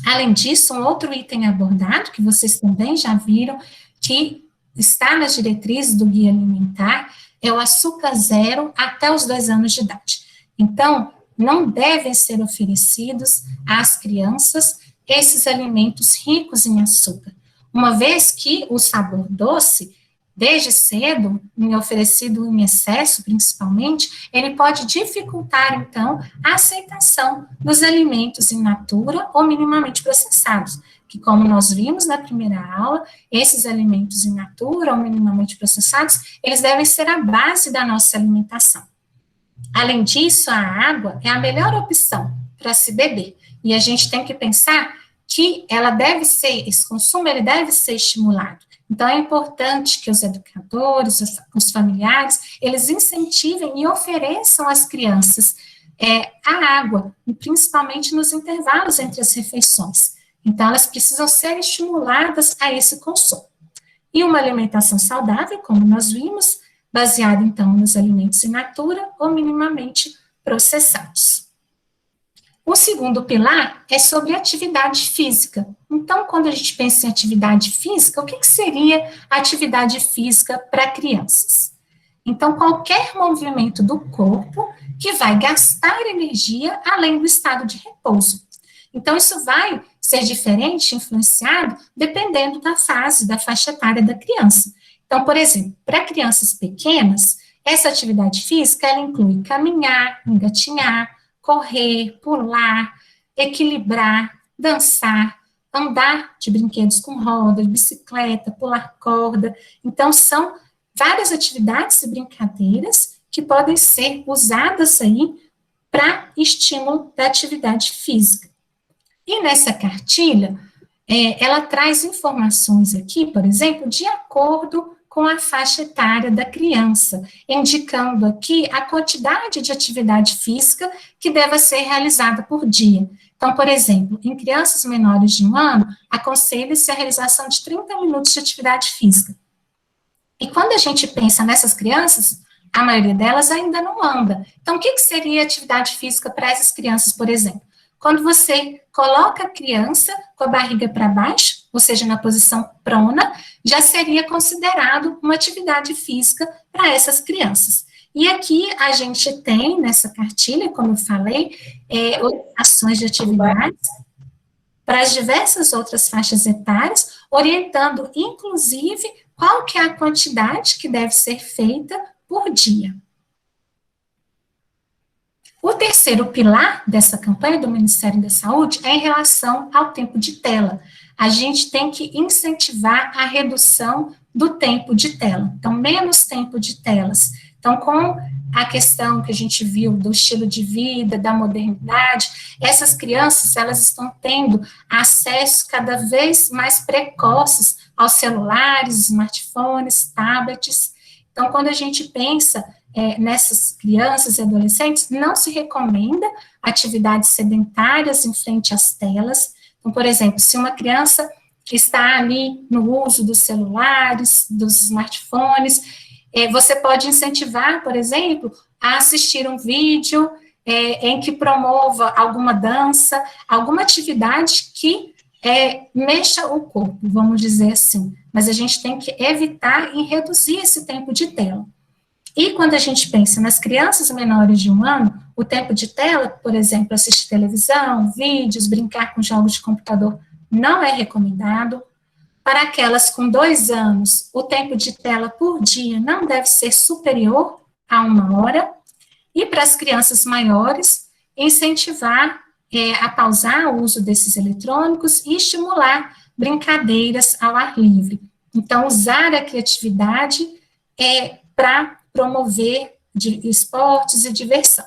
Além disso, um outro item abordado, que vocês também já viram, que está nas diretrizes do Guia Alimentar, é o açúcar zero até os 2 anos de idade. Então, não devem ser oferecidos às crianças esses alimentos ricos em açúcar, uma vez que o sabor doce, desde cedo, oferecido em excesso, principalmente, ele pode dificultar, então, a aceitação dos alimentos in natura ou minimamente processados, que, como nós vimos na primeira aula, esses alimentos in natura ou minimamente processados, eles devem ser a base da nossa alimentação. Além disso, a água é a melhor opção para se beber, e a gente tem que pensar que esse consumo, ele deve ser estimulado. Então, é importante que os educadores, os familiares, eles incentivem e ofereçam às crianças a água, principalmente nos intervalos entre as refeições. Então, elas precisam ser estimuladas a esse consumo. E uma alimentação saudável, como nós vimos, baseada, então, nos alimentos in natura ou minimamente processados. O segundo pilar é sobre atividade física. Então, quando a gente pensa em atividade física, o que seria atividade física para crianças? Então, qualquer movimento do corpo que vai gastar energia além do estado de repouso. Então, isso vai ser diferente, influenciado, dependendo da faixa etária da criança. Então, por exemplo, para crianças pequenas, essa atividade física, ela inclui caminhar, engatinhar, correr, pular, equilibrar, dançar, andar de brinquedos com roda, de bicicleta, pular corda. Então, são várias atividades e brincadeiras que podem ser usadas aí para estímulo da atividade física. E nessa cartilha, ela traz informações aqui, por exemplo, de acordo com a faixa etária da criança, indicando aqui a quantidade de atividade física que deve ser realizada por dia. Então, por exemplo, em crianças menores de 1 ano, aconselha-se a realização de 30 minutos de atividade física. E quando a gente pensa nessas crianças, a maioria delas ainda não anda. Então, o que seria atividade física para essas crianças, por exemplo? Quando você coloca a criança com a barriga para baixo, ou seja, na posição prona, já seria considerado uma atividade física para essas crianças. E aqui a gente tem, nessa cartilha, como eu falei, ações de atividades para as diversas outras faixas etárias, orientando, inclusive, qual que é a quantidade que deve ser feita por dia. O terceiro pilar dessa campanha do Ministério da Saúde é em relação ao tempo de tela. A gente tem que incentivar a redução do tempo de tela, então, menos tempo de telas. Então, com a questão que a gente viu do estilo de vida, da modernidade, essas crianças, elas estão tendo acesso cada vez mais precoces aos celulares, smartphones, tablets. Então, quando a gente pensa nessas crianças e adolescentes, não se recomenda atividades sedentárias em frente às telas. Então, por exemplo, se uma criança está ali no uso dos celulares, dos smartphones, você pode incentivar, por exemplo, a assistir um vídeo em que promova alguma dança, alguma atividade que mexa o corpo, vamos dizer assim. Mas a gente tem que evitar e reduzir esse tempo de tela. E quando a gente pensa nas crianças menores de 1 ano, o tempo de tela, por exemplo, assistir televisão, vídeos, brincar com jogos de computador, não é recomendado. Para aquelas com 2 anos, o tempo de tela por dia não deve ser superior a 1 hora. E para as crianças maiores, incentivar a pausar o uso desses eletrônicos e estimular brincadeiras ao ar livre. Então, usar a criatividade para promover esportes e diversão.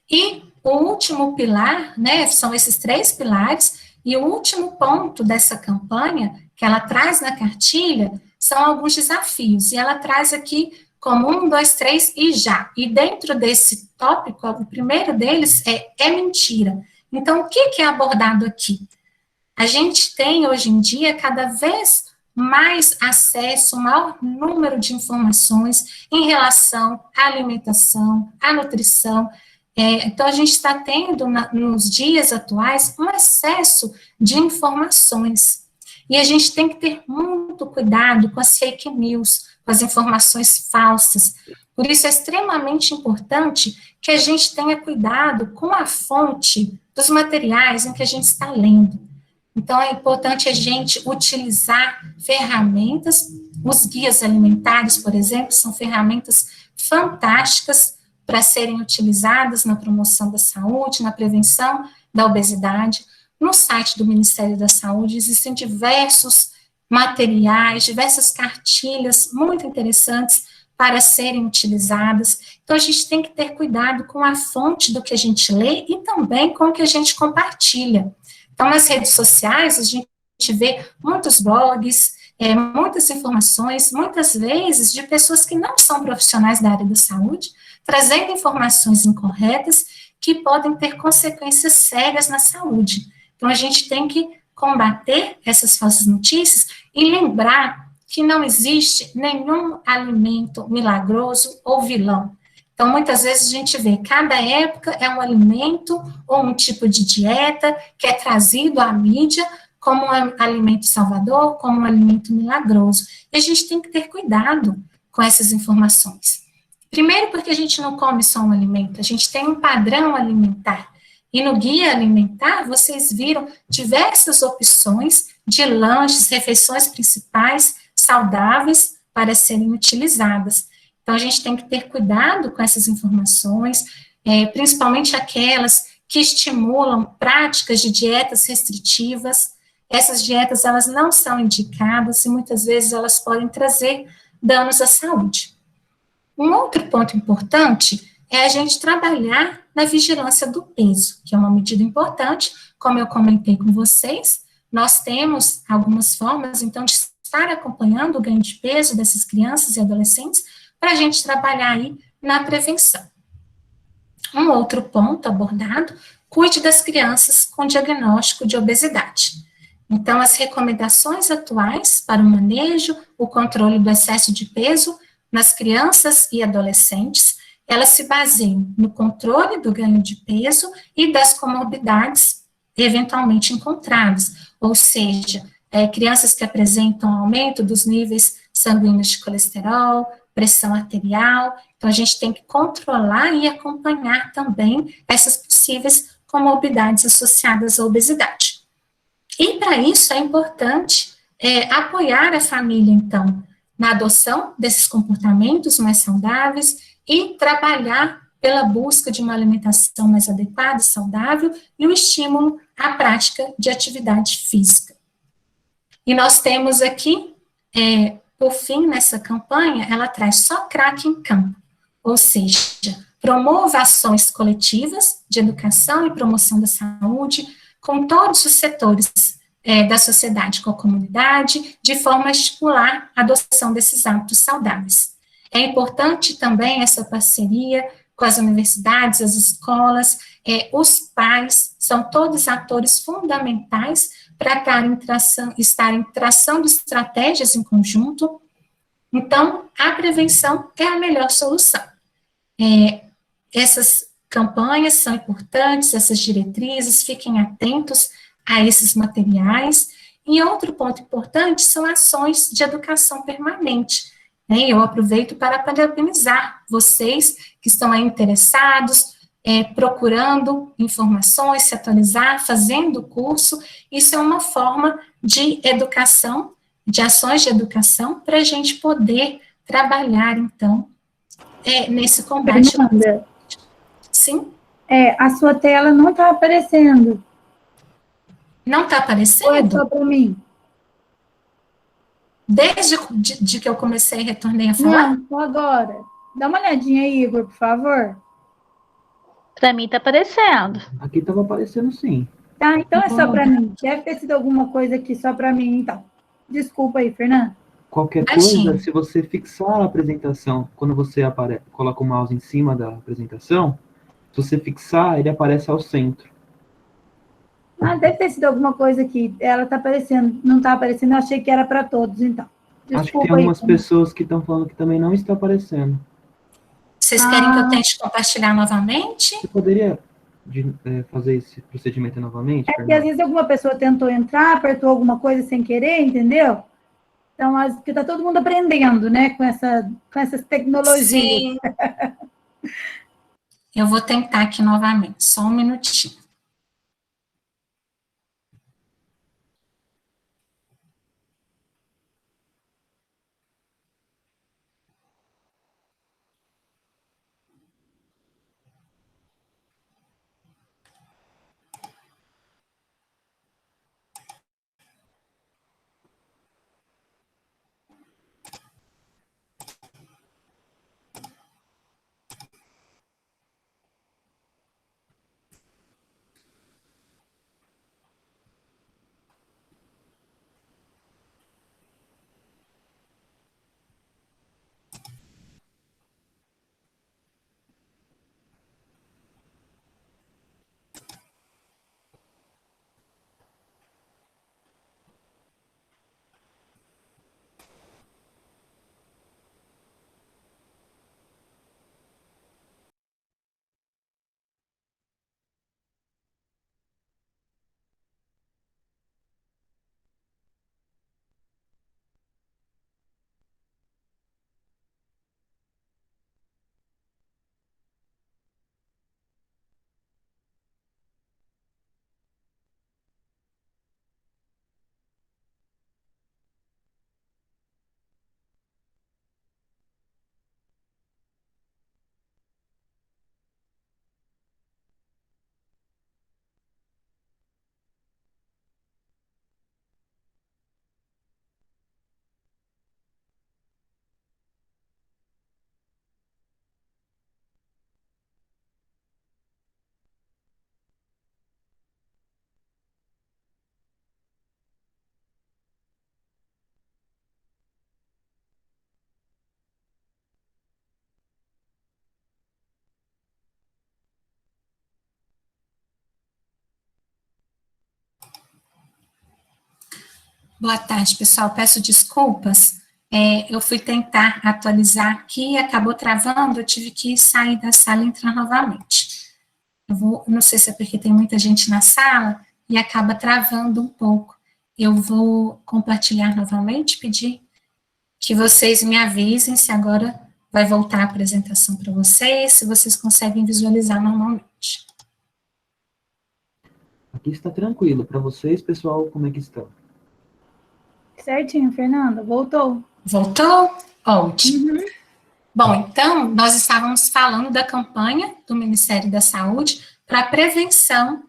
E o último pilar, né, são esses 3 pilares, e o último ponto dessa campanha, que ela traz na cartilha, são alguns desafios, e ela traz aqui como 1, 2, 3 e já. E dentro desse tópico, o primeiro deles é mentira. Então, o que é abordado aqui? A gente tem, hoje em dia, cada vez mais acesso, maior número de informações em relação à alimentação, à nutrição. Então, a gente está tendo, nos dias atuais, um excesso de informações. E a gente tem que ter muito cuidado com as fake news, com as informações falsas. Por isso, é extremamente importante que a gente tenha cuidado com a fonte dos materiais em que a gente está lendo. Então, é importante a gente utilizar ferramentas, os guias alimentares, por exemplo, são ferramentas fantásticas para serem utilizadas na promoção da saúde, na prevenção da obesidade. No site do Ministério da Saúde existem diversos materiais, diversas cartilhas muito interessantes para serem utilizadas. Então, a gente tem que ter cuidado com a fonte do que a gente lê e também com o que a gente compartilha. Então, nas redes sociais, a gente vê muitos blogs, muitas informações, muitas vezes de pessoas que não são profissionais da área da saúde, trazendo informações incorretas que podem ter consequências sérias na saúde. Então, a gente tem que combater essas falsas notícias e lembrar que não existe nenhum alimento milagroso ou vilão. Então, muitas vezes a gente vê, cada época é um alimento ou um tipo de dieta que é trazido à mídia como um alimento salvador, como um alimento milagroso. E a gente tem que ter cuidado com essas informações. Primeiro, porque a gente não come só um alimento, a gente tem um padrão alimentar. E no guia alimentar, vocês viram diversas opções de lanches, refeições principais, saudáveis, para serem utilizadas. Então, a gente tem que ter cuidado com essas informações, principalmente aquelas que estimulam práticas de dietas restritivas. Essas dietas, elas não são indicadas e muitas vezes elas podem trazer danos à saúde. Um outro ponto importante é a gente trabalhar na vigilância do peso, que é uma medida importante, como eu comentei com vocês. Nós temos algumas formas, então, de estar acompanhando o ganho de peso dessas crianças e adolescentes, para a gente trabalhar aí na prevenção. Um outro ponto abordado, cuide das crianças com diagnóstico de obesidade. Então, as recomendações atuais para o manejo, o controle do excesso de peso nas crianças e adolescentes, elas se baseiam no controle do ganho de peso e das comorbidades eventualmente encontradas, ou seja, crianças que apresentam aumento dos níveis sanguíneos de colesterol, pressão arterial. Então, a gente tem que controlar e acompanhar também essas possíveis comorbidades associadas à obesidade. E, para isso, é importante apoiar a família, então, na adoção desses comportamentos mais saudáveis e trabalhar pela busca de uma alimentação mais adequada e saudável e o estímulo à prática de atividade física. E nós temos aqui, por fim, nessa campanha, ela traz só craque em campo, ou seja, promova ações coletivas de educação e promoção da saúde com todos os setores da sociedade, com a comunidade, de forma a estimular a adoção desses hábitos saudáveis. É importante também essa parceria com as universidades, as escolas, os pais, são todos atores fundamentais para estarem traçando estratégias em conjunto. Então, a prevenção é a melhor solução. Essas campanhas são importantes, essas diretrizes, fiquem atentos a esses materiais. E outro ponto importante são ações de educação permanente. Eu aproveito para parabenizar vocês que estão aí interessados, procurando informações, se atualizar, fazendo o curso. Isso é uma forma de educação, de ações de educação, para a gente poder trabalhar, então, nesse combate. Fernanda, sim? A sua tela não está aparecendo. Não está aparecendo? Ou é só para mim? Desde que eu comecei e retornei a falar? Não, só agora. Dá uma olhadinha aí, Igor, por favor. Para mim está aparecendo. Aqui estava aparecendo sim. Tá, então é só para mim. Deve ter sido alguma coisa aqui só para mim, então. Desculpa aí, Fernanda. Qualquer coisa, se você fixar a apresentação, quando você coloca o mouse em cima da apresentação, se você fixar, ele aparece ao centro. Deve ter sido alguma coisa aqui. Ela está aparecendo, não está aparecendo, eu achei que era para todos, então. Desculpa. Acho que tem algumas pessoas que estão falando que também não está aparecendo. Vocês querem que eu tente compartilhar novamente? Você poderia fazer esse procedimento novamente? Porque às vezes alguma pessoa tentou entrar, apertou alguma coisa sem querer, entendeu? Então, porque está todo mundo aprendendo, né, com essas tecnologias. Sim. Eu vou tentar aqui novamente, só um minutinho. Boa tarde, pessoal. Peço desculpas. Eu fui tentar atualizar aqui e acabou travando. Eu tive que sair da sala e entrar novamente. Não sei se é porque tem muita gente na sala e acaba travando um pouco. Eu vou compartilhar novamente, pedir que vocês me avisem se agora vai voltar a apresentação para vocês, se vocês conseguem visualizar normalmente. Aqui está tranquilo. Para vocês, pessoal, como é que está? Certinho, Fernanda. Voltou. Voltou? Ótimo. Bom, então, nós estávamos falando da campanha do Ministério da Saúde para a prevenção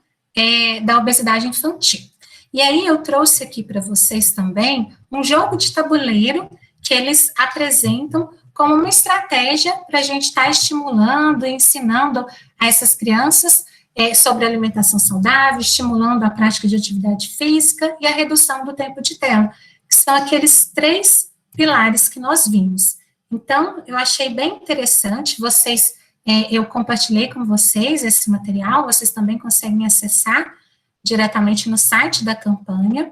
da obesidade infantil. E aí eu trouxe aqui para vocês também um jogo de tabuleiro que eles apresentam como uma estratégia para a gente estar estimulando e ensinando a essas crianças sobre alimentação saudável, estimulando a prática de atividade física e a redução do tempo de tela, que são aqueles 3 pilares que nós vimos. Então, eu achei bem interessante, eu compartilhei com vocês esse material, vocês também conseguem acessar diretamente no site da campanha.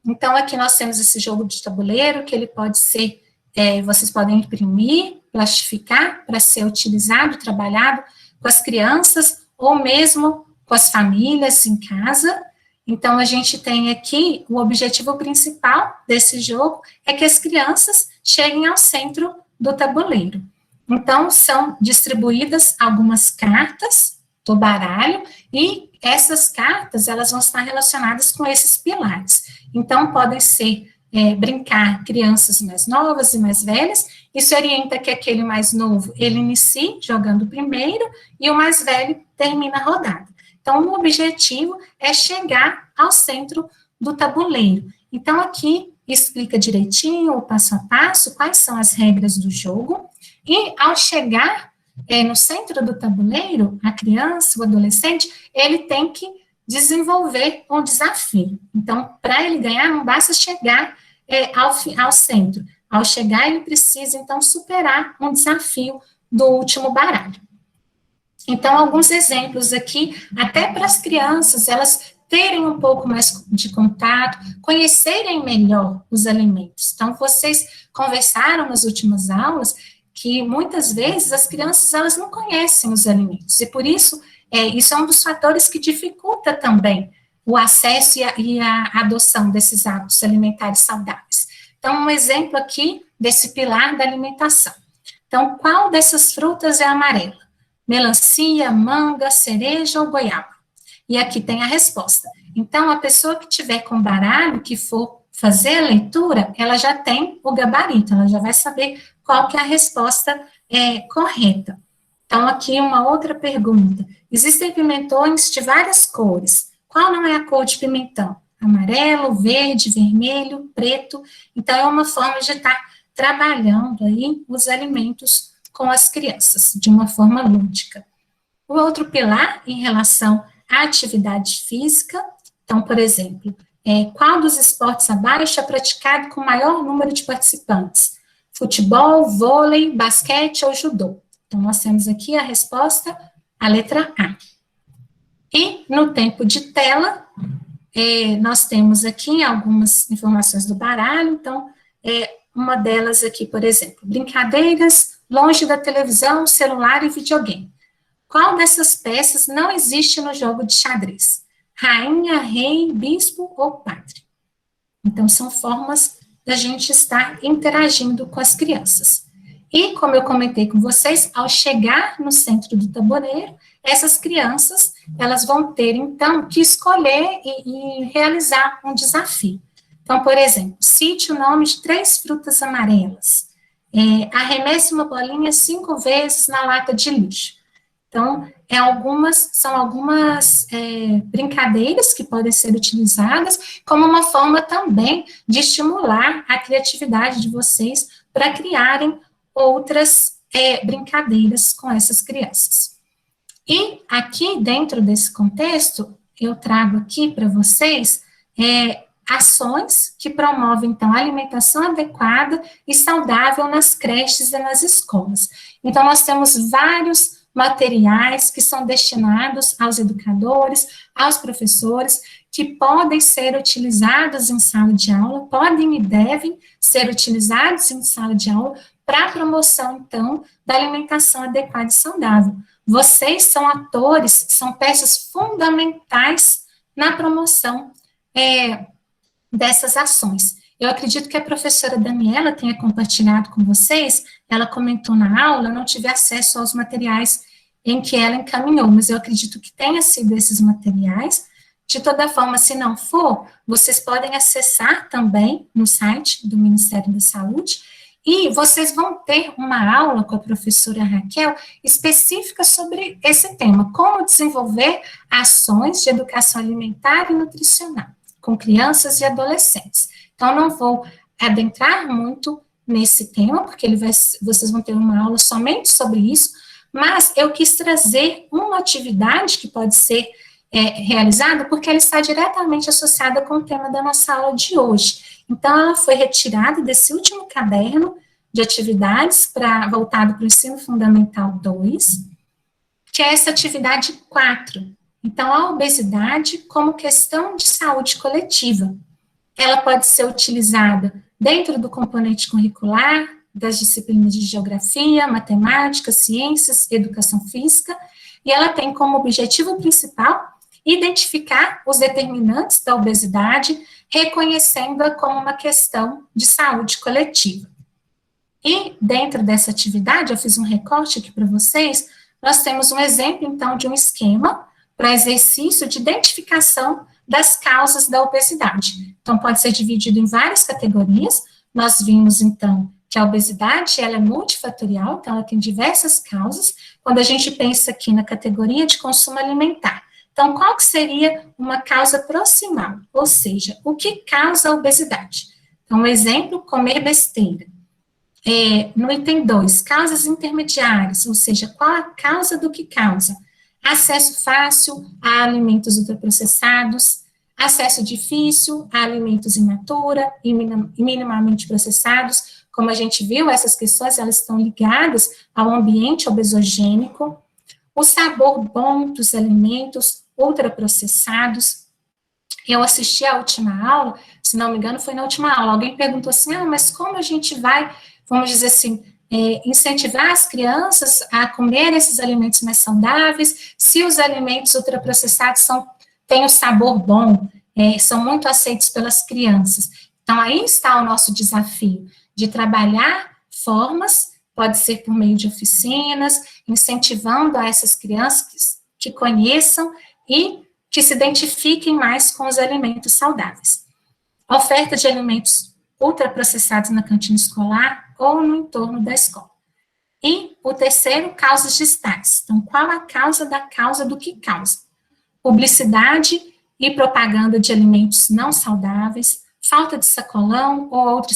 Então, aqui nós temos esse jogo de tabuleiro, que ele pode ser, vocês podem imprimir, plastificar, para ser utilizado, trabalhado com as crianças, ou mesmo com as famílias em casa. Então, a gente tem aqui, o objetivo principal desse jogo é que as crianças cheguem ao centro do tabuleiro. Então, são distribuídas algumas cartas do baralho, e essas cartas, elas vão estar relacionadas com esses pilares. Então, podem ser, brincar crianças mais novas e mais velhas, isso orienta que aquele mais novo, ele inicie jogando primeiro, e o mais velho termina a rodada. Então, o objetivo é chegar ao centro do tabuleiro. Então, aqui explica direitinho, o passo a passo, quais são as regras do jogo, e ao chegar no centro do tabuleiro, a criança, o adolescente, ele tem que desenvolver um desafio. Então, para ele ganhar, não basta chegar ao centro. Ao chegar, ele precisa, então, superar um desafio do último baralho. Então, alguns exemplos aqui, até para as crianças, elas terem um pouco mais de contato, conhecerem melhor os alimentos. Então, vocês conversaram nas últimas aulas que, muitas vezes, as crianças, elas não conhecem os alimentos, e por isso, isso é um dos fatores que dificulta também o acesso e a adoção desses hábitos alimentares saudáveis. Então, um exemplo aqui desse pilar da alimentação. Então, qual dessas frutas é amarela? Melancia, manga, cereja ou goiaba? E aqui tem a resposta. Então, a pessoa que tiver com baralho, que for fazer a leitura, ela já tem o gabarito, ela já vai saber qual que é a resposta correta. Então, aqui uma outra pergunta. Existem pimentões de várias cores. Qual não é a cor de pimentão? Amarelo, verde, vermelho, preto. Então, é uma forma de estar trabalhando aí os alimentos com as crianças, de uma forma lúdica. O outro pilar, em relação à atividade física, então, por exemplo, qual dos esportes abaixo é praticado com maior número de participantes? Futebol, vôlei, basquete ou judô? Então, nós temos aqui a resposta, a letra A. E, no tempo de tela, nós temos aqui algumas informações do baralho. Então, uma delas aqui, por exemplo, brincadeiras longe da televisão, celular e videogame. Qual dessas peças não existe no jogo de xadrez? Rainha, rei, bispo ou padre? Então, são formas da gente estar interagindo com as crianças. E, como eu comentei com vocês, ao chegar no centro do tabuleiro, essas crianças, elas vão ter, então, que escolher e realizar um desafio. Então, por exemplo, cite o nome de 3 frutas amarelas. Arremesse uma bolinha 5 vezes na lata de lixo. Então, são algumas brincadeiras que podem ser utilizadas como uma forma também de estimular a criatividade de vocês para criarem outras brincadeiras com essas crianças. E aqui, dentro desse contexto, eu trago aqui para vocês ações que promovem, então, a alimentação adequada e saudável nas creches e nas escolas. Então, nós temos vários materiais que são destinados aos educadores, aos professores, que podem ser utilizados em sala de aula, podem e devem ser utilizados em sala de aula para a promoção, então, da alimentação adequada e saudável. Vocês são atores, são peças fundamentais na promoção dessas ações. Eu acredito que a professora Daniela tenha compartilhado com vocês, ela comentou na aula, eu não tive acesso aos materiais em que ela encaminhou, mas eu acredito que tenha sido esses materiais. De toda forma, se não for, vocês podem acessar também no site do Ministério da Saúde, E vocês vão ter uma aula com a professora Raquel específica sobre esse tema, como desenvolver ações de educação alimentar e nutricional com crianças e adolescentes. Então, não vou adentrar muito nesse tema, porque vocês vão ter uma aula somente sobre isso, mas eu quis trazer uma atividade que pode ser realizada, porque ela está diretamente associada com o tema da nossa aula de hoje. Então, ela foi retirada desse último caderno de atividades voltado para o Ensino Fundamental 2, que é essa atividade 4. Então, a obesidade como questão de saúde coletiva. Ela pode ser utilizada dentro do componente curricular, das disciplinas de geografia, matemática, ciências, educação física, e ela tem como objetivo principal identificar os determinantes da obesidade, reconhecendo-a como uma questão de saúde coletiva. E dentro dessa atividade, eu fiz um recorte aqui para vocês, nós temos um exemplo, então, de um esquema para exercício de identificação das causas da obesidade. Então, pode ser dividido em várias categorias. Nós vimos, então, que a obesidade, ela é multifatorial, então ela tem diversas causas. Quando a gente pensa aqui na categoria de consumo alimentar, então, qual que seria uma causa proximal? Ou seja, o que causa a obesidade? Então, um exemplo, comer besteira. No item 2, causas intermediárias, ou seja, qual a causa do que causa? Acesso fácil a alimentos ultraprocessados, acesso difícil a alimentos in natura e minimamente processados. Como a gente viu, essas questões elas estão ligadas ao ambiente obesogênico, o sabor bom dos alimentos ultraprocessados. Eu assisti à última aula, se não me engano, foi na última aula, alguém perguntou assim, mas como a gente vai, vamos dizer assim, incentivar as crianças a comer esses alimentos mais saudáveis, se os alimentos ultraprocessados têm um sabor bom, são muito aceitos pelas crianças. Então, aí está o nosso desafio, de trabalhar formas, pode ser por meio de oficinas, incentivando a essas crianças que conheçam e que se identifiquem mais com os alimentos saudáveis. A oferta de alimentos ultraprocessados na cantina escolar ou no entorno da escola. E o terceiro, causas distais. Então, qual a causa da causa do que causa? Publicidade e propaganda de alimentos não saudáveis, falta de sacolão ou outro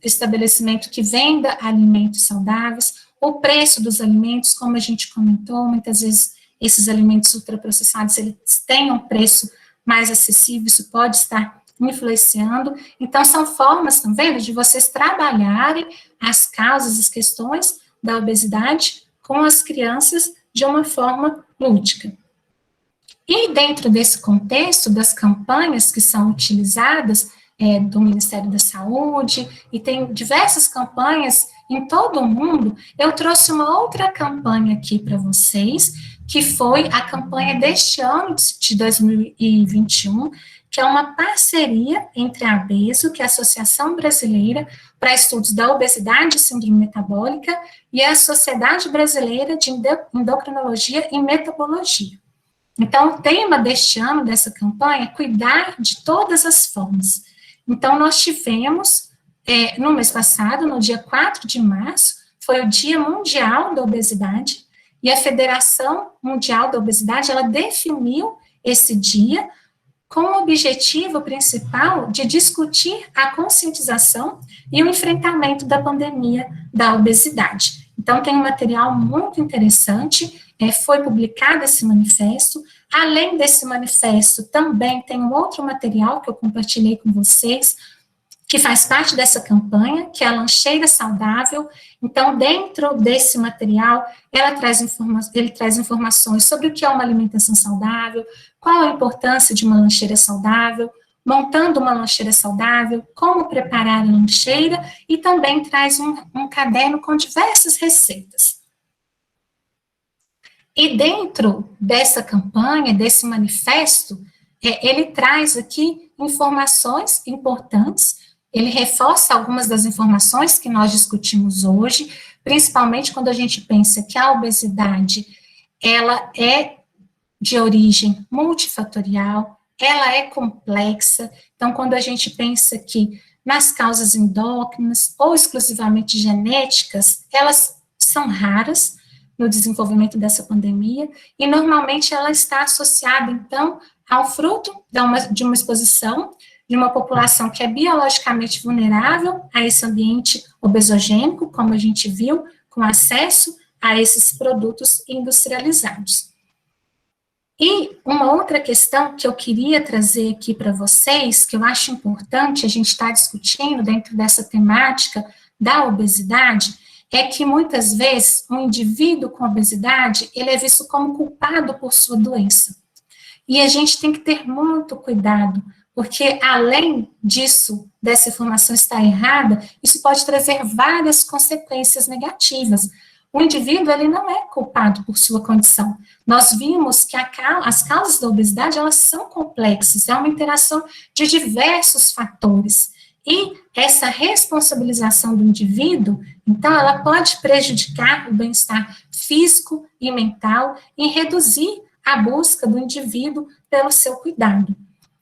estabelecimento que venda alimentos saudáveis, o preço dos alimentos, como a gente comentou, muitas vezes esses alimentos ultraprocessados, eles têm um preço mais acessível, isso pode estar influenciando. Então, são formas, estão vendo, de vocês trabalharem as causas, as questões da obesidade com as crianças de uma forma lúdica. E dentro desse contexto, das campanhas que são utilizadas do Ministério da Saúde, e tem diversas campanhas em todo o mundo, eu trouxe uma outra campanha aqui para vocês, que foi a campanha deste ano, de 2021, que é uma parceria entre a ABESO, que é a Associação Brasileira para Estudos da Obesidade e Síndrome Metabólica, e a Sociedade Brasileira de Endocrinologia e Metabologia. Então, o tema deste ano, dessa campanha, é cuidar de todas as formas. Então, nós tivemos, no mês passado, no dia 4 de março, foi o Dia Mundial da Obesidade, e a Federação Mundial da Obesidade, ela definiu esse dia com o objetivo principal de discutir a conscientização e o enfrentamento da pandemia da obesidade. Então, tem um material muito interessante, foi publicado esse manifesto. Além desse manifesto, também tem um outro material que eu compartilhei com vocês, que faz parte dessa campanha, que é a lancheira saudável. Então, dentro desse material, ele traz informações sobre o que é uma alimentação saudável, qual a importância de uma lancheira saudável, montando uma lancheira saudável, como preparar a lancheira, e também traz um caderno com diversas receitas. E dentro dessa campanha, desse manifesto, ele traz aqui informações importantes, ele reforça algumas das informações que nós discutimos hoje, principalmente quando a gente pensa que a obesidade, ela é de origem multifatorial, ela é complexa. Então, quando a gente pensa que nas causas endócrinas ou exclusivamente genéticas, elas são raras no desenvolvimento dessa pandemia, e normalmente ela está associada, então, ao fruto de uma exposição de uma população que é biologicamente vulnerável a esse ambiente obesogênico, como a gente viu, com acesso a esses produtos industrializados. E uma outra questão que eu queria trazer aqui para vocês, que eu acho importante a gente estar discutindo dentro dessa temática da obesidade, é que muitas vezes um indivíduo com obesidade, ele é visto como culpado por sua doença. E a gente tem que ter muito cuidado, porque além disso, dessa informação estar errada, isso pode trazer várias consequências negativas. O indivíduo, ele não é culpado por sua condição. Nós vimos que as causas da obesidade, elas são complexas, é uma interação de diversos fatores. E essa responsabilização do indivíduo, então, ela pode prejudicar o bem-estar físico e mental e reduzir a busca do indivíduo pelo seu cuidado.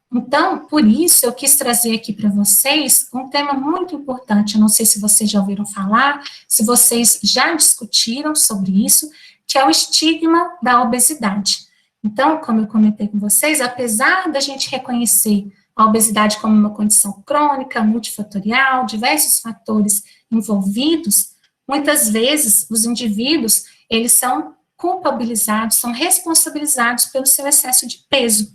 Então, por isso, eu quis trazer aqui para vocês um tema muito importante, eu não sei se vocês já ouviram falar, se vocês já discutiram sobre isso, que é o estigma da obesidade. Então, como eu comentei com vocês, apesar da gente reconhecer a obesidade como uma condição crônica, multifatorial, diversos fatores envolvidos, muitas vezes os indivíduos, eles são culpabilizados, são responsabilizados pelo seu excesso de peso.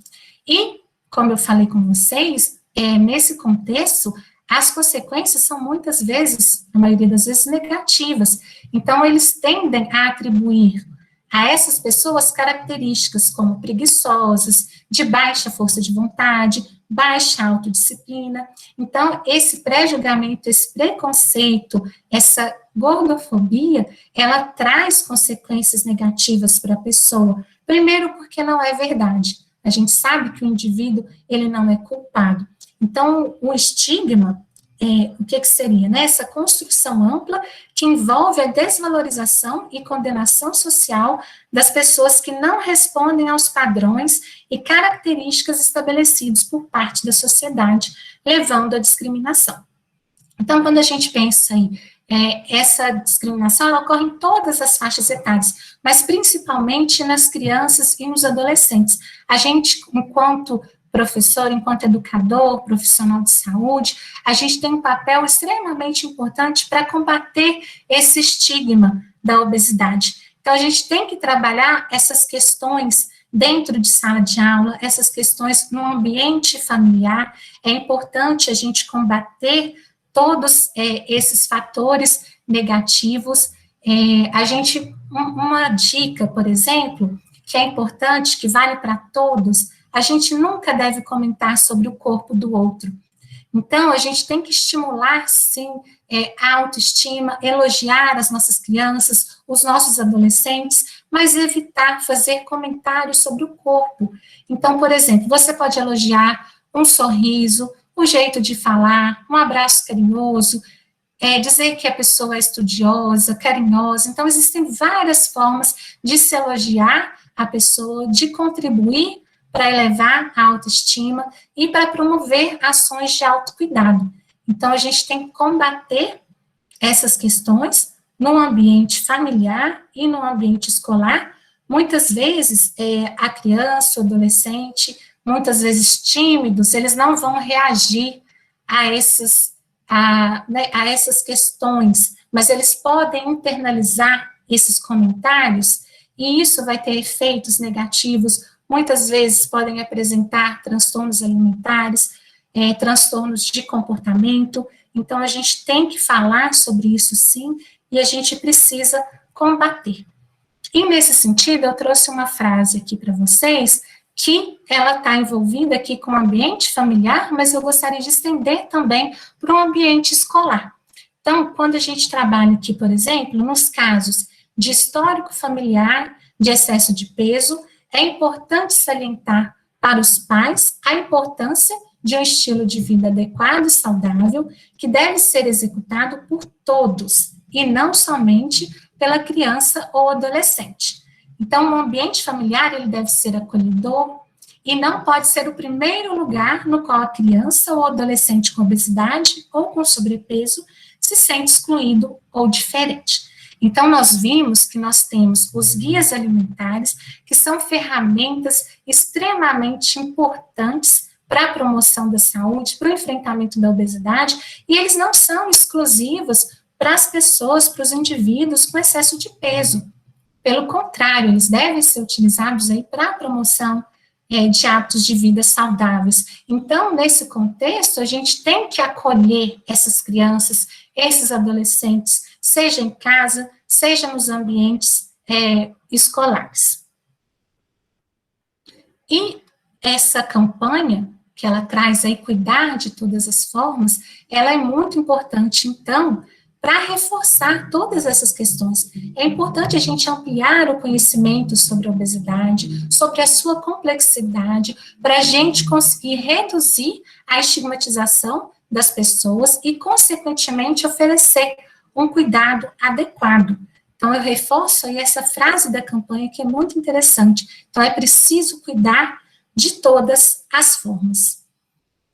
E, como eu falei com vocês, nesse contexto, as consequências são muitas vezes, na maioria das vezes, negativas. Então, eles tendem a atribuir a essas pessoas características como preguiçosas, de baixa força de vontade, baixa autodisciplina. Então, esse pré-julgamento, esse preconceito, essa gordofobia, ela traz consequências negativas para a pessoa. Primeiro, porque não é verdade. A gente sabe que o indivíduo, ele não é culpado. Então, o estigma, o que seria? Né? Essa construção ampla que envolve a desvalorização e condenação social das pessoas que não respondem aos padrões e características estabelecidos por parte da sociedade, levando à discriminação. Então, quando a gente pensa em essa discriminação, ela ocorre em todas as faixas etárias, mas principalmente nas crianças e nos adolescentes. A gente, enquanto professor, enquanto educador, profissional de saúde, a gente tem um papel extremamente importante para combater esse estigma da obesidade. Então, a gente tem que trabalhar essas questões dentro de sala de aula, essas questões no ambiente familiar. É importante a gente combater todos esses fatores negativos. Uma dica, por exemplo, que é importante, que vale para todos, a gente nunca deve comentar sobre o corpo do outro. Então, a gente tem que estimular, sim, a autoestima, elogiar as nossas crianças, os nossos adolescentes, mas evitar fazer comentários sobre o corpo. Então, por exemplo, você pode elogiar um sorriso, o jeito de falar, um abraço carinhoso, dizer que a pessoa é estudiosa, carinhosa. Então, existem várias formas de se elogiar a pessoa, de contribuir para elevar a autoestima e para promover ações de autocuidado. Então, a gente tem que combater essas questões no ambiente familiar e no ambiente escolar. Muitas vezes, a criança, o adolescente, muitas vezes tímidos, eles não vão reagir a essas questões, mas eles podem internalizar esses comentários, e isso vai ter efeitos negativos. Muitas vezes podem apresentar transtornos alimentares, transtornos de comportamento. Então, a gente tem que falar sobre isso, sim, e a gente precisa combater. E, nesse sentido, eu trouxe uma frase aqui para vocês, que ela está envolvida aqui com o ambiente familiar, mas eu gostaria de estender também para o ambiente escolar. Então, quando a gente trabalha aqui, por exemplo, nos casos de histórico familiar, de excesso de peso, é importante salientar para os pais a importância de um estilo de vida adequado e saudável, que deve ser executado por todos, e não somente pela criança ou adolescente. Então, o ambiente familiar, ele deve ser acolhedor, e não pode ser o primeiro lugar no qual a criança ou adolescente com obesidade ou com sobrepeso se sente excluído ou diferente. Então, nós vimos que nós temos os guias alimentares, que são ferramentas extremamente importantes para a promoção da saúde, para o enfrentamento da obesidade, e eles não são exclusivos para as pessoas, para os indivíduos com excesso de peso. Pelo contrário, eles devem ser utilizados aí para a promoção de hábitos de vida saudáveis. Então, nesse contexto, a gente tem que acolher essas crianças, esses adolescentes, seja em casa, seja nos ambientes escolares. E essa campanha, que ela traz aí cuidar de todas as formas, ela é muito importante, então, para reforçar todas essas questões. É importante a gente ampliar o conhecimento sobre a obesidade, sobre a sua complexidade, para a gente conseguir reduzir a estigmatização das pessoas e, consequentemente, oferecer um cuidado adequado. Então, eu reforço aí essa frase da campanha, que é muito interessante. Então, é preciso cuidar de todas as formas.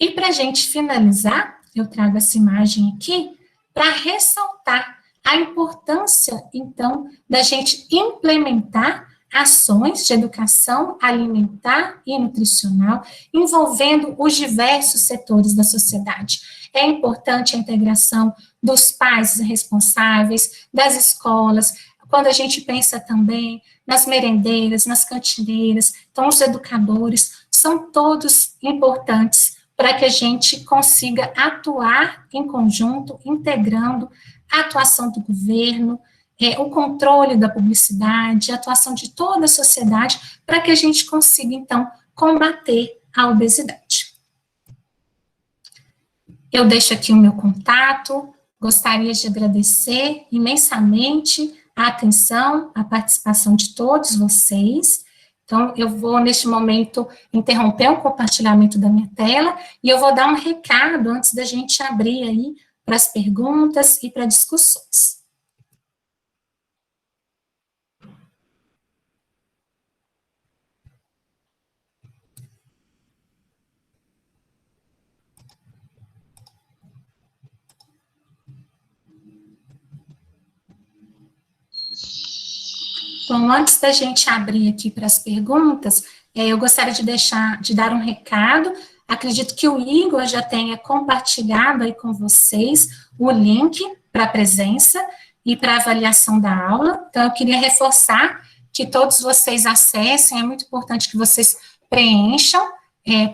E, para a gente finalizar, eu trago essa imagem aqui, para ressaltar a importância, então, da gente implementar ações de educação alimentar e nutricional envolvendo os diversos setores da sociedade. É importante a integração dos pais responsáveis, das escolas, quando a gente pensa também nas merendeiras, nas cantineiras, então os educadores, são todos importantes para que a gente consiga atuar em conjunto, integrando a atuação do governo, o controle da publicidade, a atuação de toda a sociedade, para que a gente consiga, então, combater a obesidade. Eu deixo aqui o meu contato, gostaria de agradecer imensamente a atenção, a participação de todos vocês. Então, eu vou, neste momento, interromper o compartilhamento da minha tela e eu vou dar um recado antes da gente abrir aí para as perguntas e para discussões. Bom, antes da gente abrir aqui para as perguntas, eu gostaria de dar um recado. Acredito que o Igor já tenha compartilhado aí com vocês o link para a presença e para a avaliação da aula. Então, eu queria reforçar que todos vocês acessem, é muito importante que vocês preencham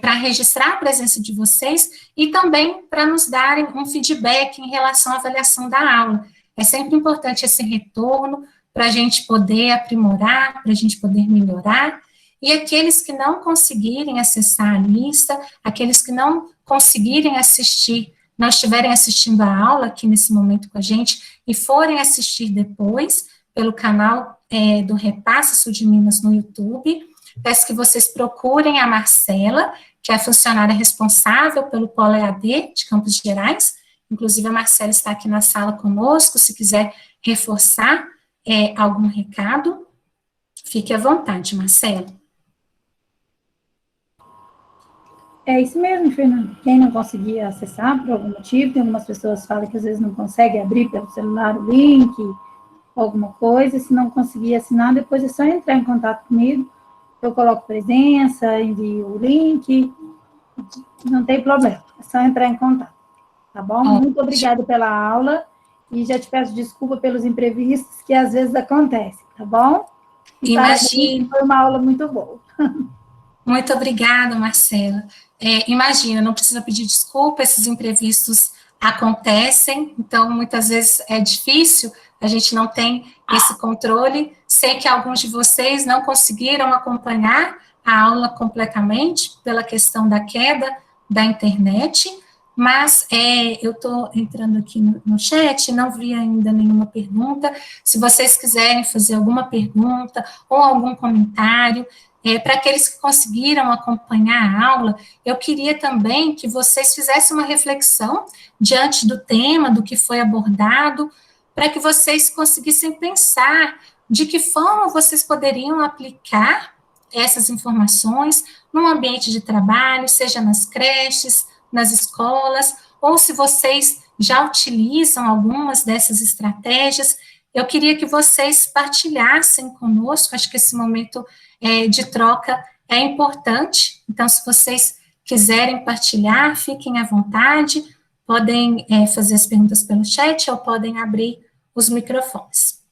para registrar a presença de vocês e também para nos darem um feedback em relação à avaliação da aula. É sempre importante esse retorno, para a gente poder aprimorar, para a gente poder melhorar, e aqueles que não conseguirem acessar a lista, aqueles que não conseguirem assistir, não estiverem assistindo a aula aqui nesse momento com a gente, e forem assistir depois, pelo canal do Repasse Sul de Minas no YouTube, peço que vocês procurem a Marcela, que é a funcionária responsável pelo Polo EAD de Campos Gerais, inclusive a Marcela está aqui na sala conosco, se quiser reforçar, algum recado, fique à vontade, Marcela. É isso mesmo, Fernanda. Quem não conseguir acessar por algum motivo, tem algumas pessoas que falam que às vezes não consegue abrir pelo celular o link, alguma coisa, se não conseguir assinar, depois é só entrar em contato comigo, eu coloco presença, envio o link, não tem problema, é só entrar em contato, tá bom? Muito obrigada pela aula. E já te peço desculpa pelos imprevistos que às vezes acontecem, tá bom? Imagina. Foi uma aula muito boa. Muito obrigada, Marcela. Imagina, não precisa pedir desculpa, esses imprevistos acontecem, então muitas vezes é difícil, a gente não tem esse controle. Sei que alguns de vocês não conseguiram acompanhar a aula completamente pela questão da queda da internet, mas eu estou entrando aqui no chat, não vi ainda nenhuma pergunta. Se vocês quiserem fazer alguma pergunta ou algum comentário, para aqueles que conseguiram acompanhar a aula, eu queria também que vocês fizessem uma reflexão diante do tema, do que foi abordado, para que vocês conseguissem pensar de que forma vocês poderiam aplicar essas informações no ambiente de trabalho, seja nas creches, nas escolas, ou se vocês já utilizam algumas dessas estratégias, eu queria que vocês partilhassem conosco, acho que esse momento de troca é importante, então, se vocês quiserem partilhar, fiquem à vontade, podem fazer as perguntas pelo chat ou podem abrir os microfones.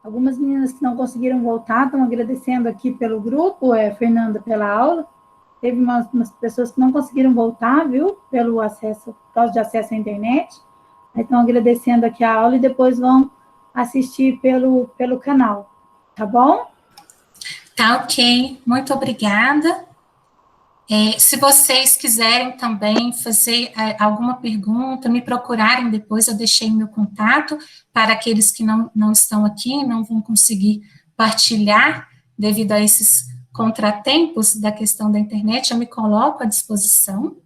Algumas meninas que não conseguiram voltar estão agradecendo aqui pelo grupo, Fernanda, pela aula. Teve umas pessoas que não conseguiram voltar, viu? Pelo acesso, por causa de acesso à internet. Estão agradecendo aqui a aula e depois vão assistir pelo canal. Tá bom? Tá ok. Muito obrigada. Se vocês quiserem também fazer alguma pergunta, me procurarem depois, eu deixei meu contato para aqueles que não estão aqui, não vão conseguir partilhar devido a esses contratempos da questão da internet, eu me coloco à disposição.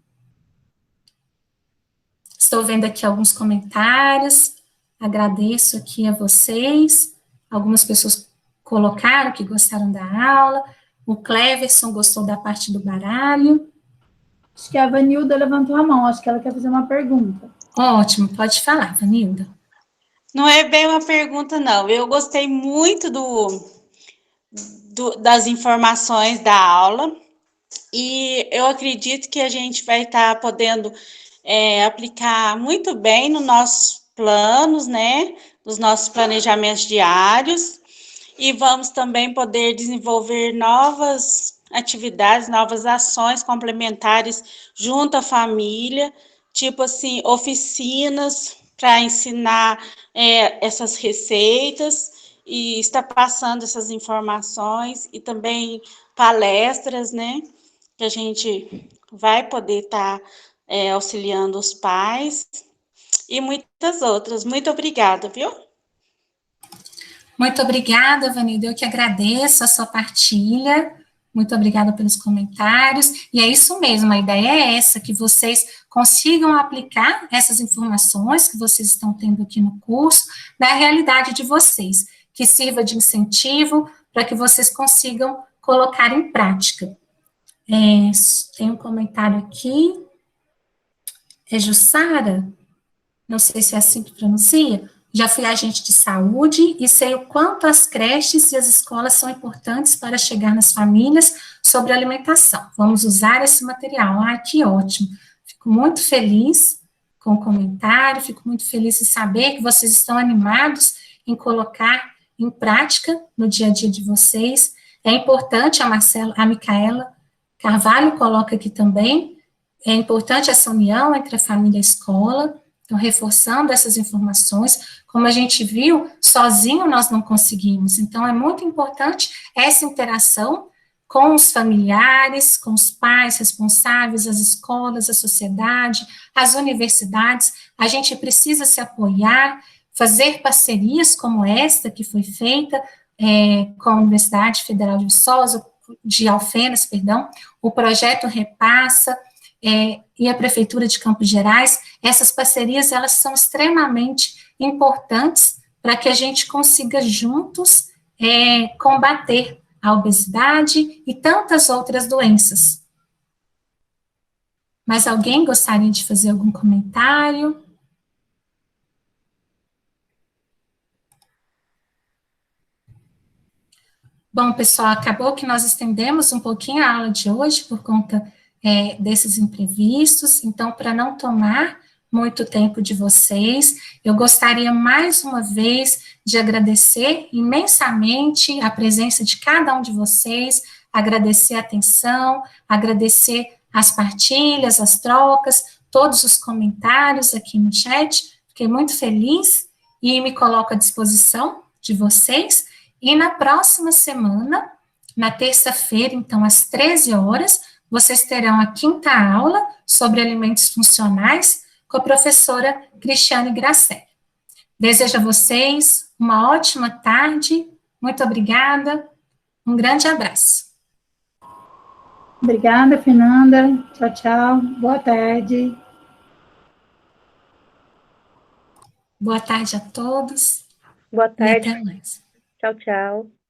Estou vendo aqui alguns comentários, agradeço aqui a vocês, algumas pessoas colocaram que gostaram da aula, o Cleverson gostou da parte do baralho. Acho que a Vanilda levantou a mão, acho que ela quer fazer uma pergunta. Ótimo, pode falar, Vanilda. Não é bem uma pergunta, não. Eu gostei muito das informações da aula e eu acredito que a gente vai estar podendo aplicar muito bem nos nossos planos, né? Nos nossos planejamentos diários e vamos também poder desenvolver novas atividades, novas ações complementares junto à família, tipo assim, oficinas para ensinar essas receitas e estar passando essas informações e também palestras, né, que a gente vai poder estar auxiliando os pais e muitas outras. Muito obrigada, viu? Muito obrigada, Vanilda, eu que agradeço a sua partilha, muito obrigada pelos comentários, e é isso mesmo, a ideia é essa, que vocês consigam aplicar essas informações que vocês estão tendo aqui no curso, na realidade de vocês, que sirva de incentivo para que vocês consigam colocar em prática. Tem um comentário aqui, Jussara, não sei se é assim que pronuncia, já fui agente de saúde e sei o quanto as creches e as escolas são importantes para chegar nas famílias sobre alimentação. Vamos usar esse material. Que ótimo. Fico muito feliz com o comentário, fico muito feliz em saber que vocês estão animados em colocar em prática no dia a dia de vocês. É importante, a Micaela Carvalho coloca aqui também, é importante essa união entre a família e a escola. Então, reforçando essas informações, como a gente viu, sozinho nós não conseguimos. Então, é muito importante essa interação com os familiares, com os pais responsáveis, as escolas, a sociedade, as universidades. A gente precisa se apoiar, fazer parcerias como esta que foi feita com a Universidade Federal de Viçosa, de Alfenas, perdão, o projeto Repassa, e a Prefeitura de Campos Gerais. Essas parcerias, elas são extremamente importantes para que a gente consiga juntos combater a obesidade e tantas outras doenças. Mas alguém gostaria de fazer algum comentário? Bom, pessoal, acabou que nós estendemos um pouquinho a aula de hoje por conta desses imprevistos, então, para não tomar muito tempo de vocês, eu gostaria mais uma vez de agradecer imensamente a presença de cada um de vocês, agradecer a atenção, agradecer as partilhas, as trocas, todos os comentários aqui no chat, fiquei muito feliz e me coloco à disposição de vocês, e na próxima semana, na terça-feira, então, às 13 horas, vocês terão a 5ª aula sobre alimentos funcionais com a professora Cristiane Gracelli. Desejo a vocês uma ótima tarde, muito obrigada, um grande abraço. Obrigada, Fernanda. Tchau, tchau. Boa tarde. Boa tarde a todos. Boa E tarde. até mais. Tchau, tchau.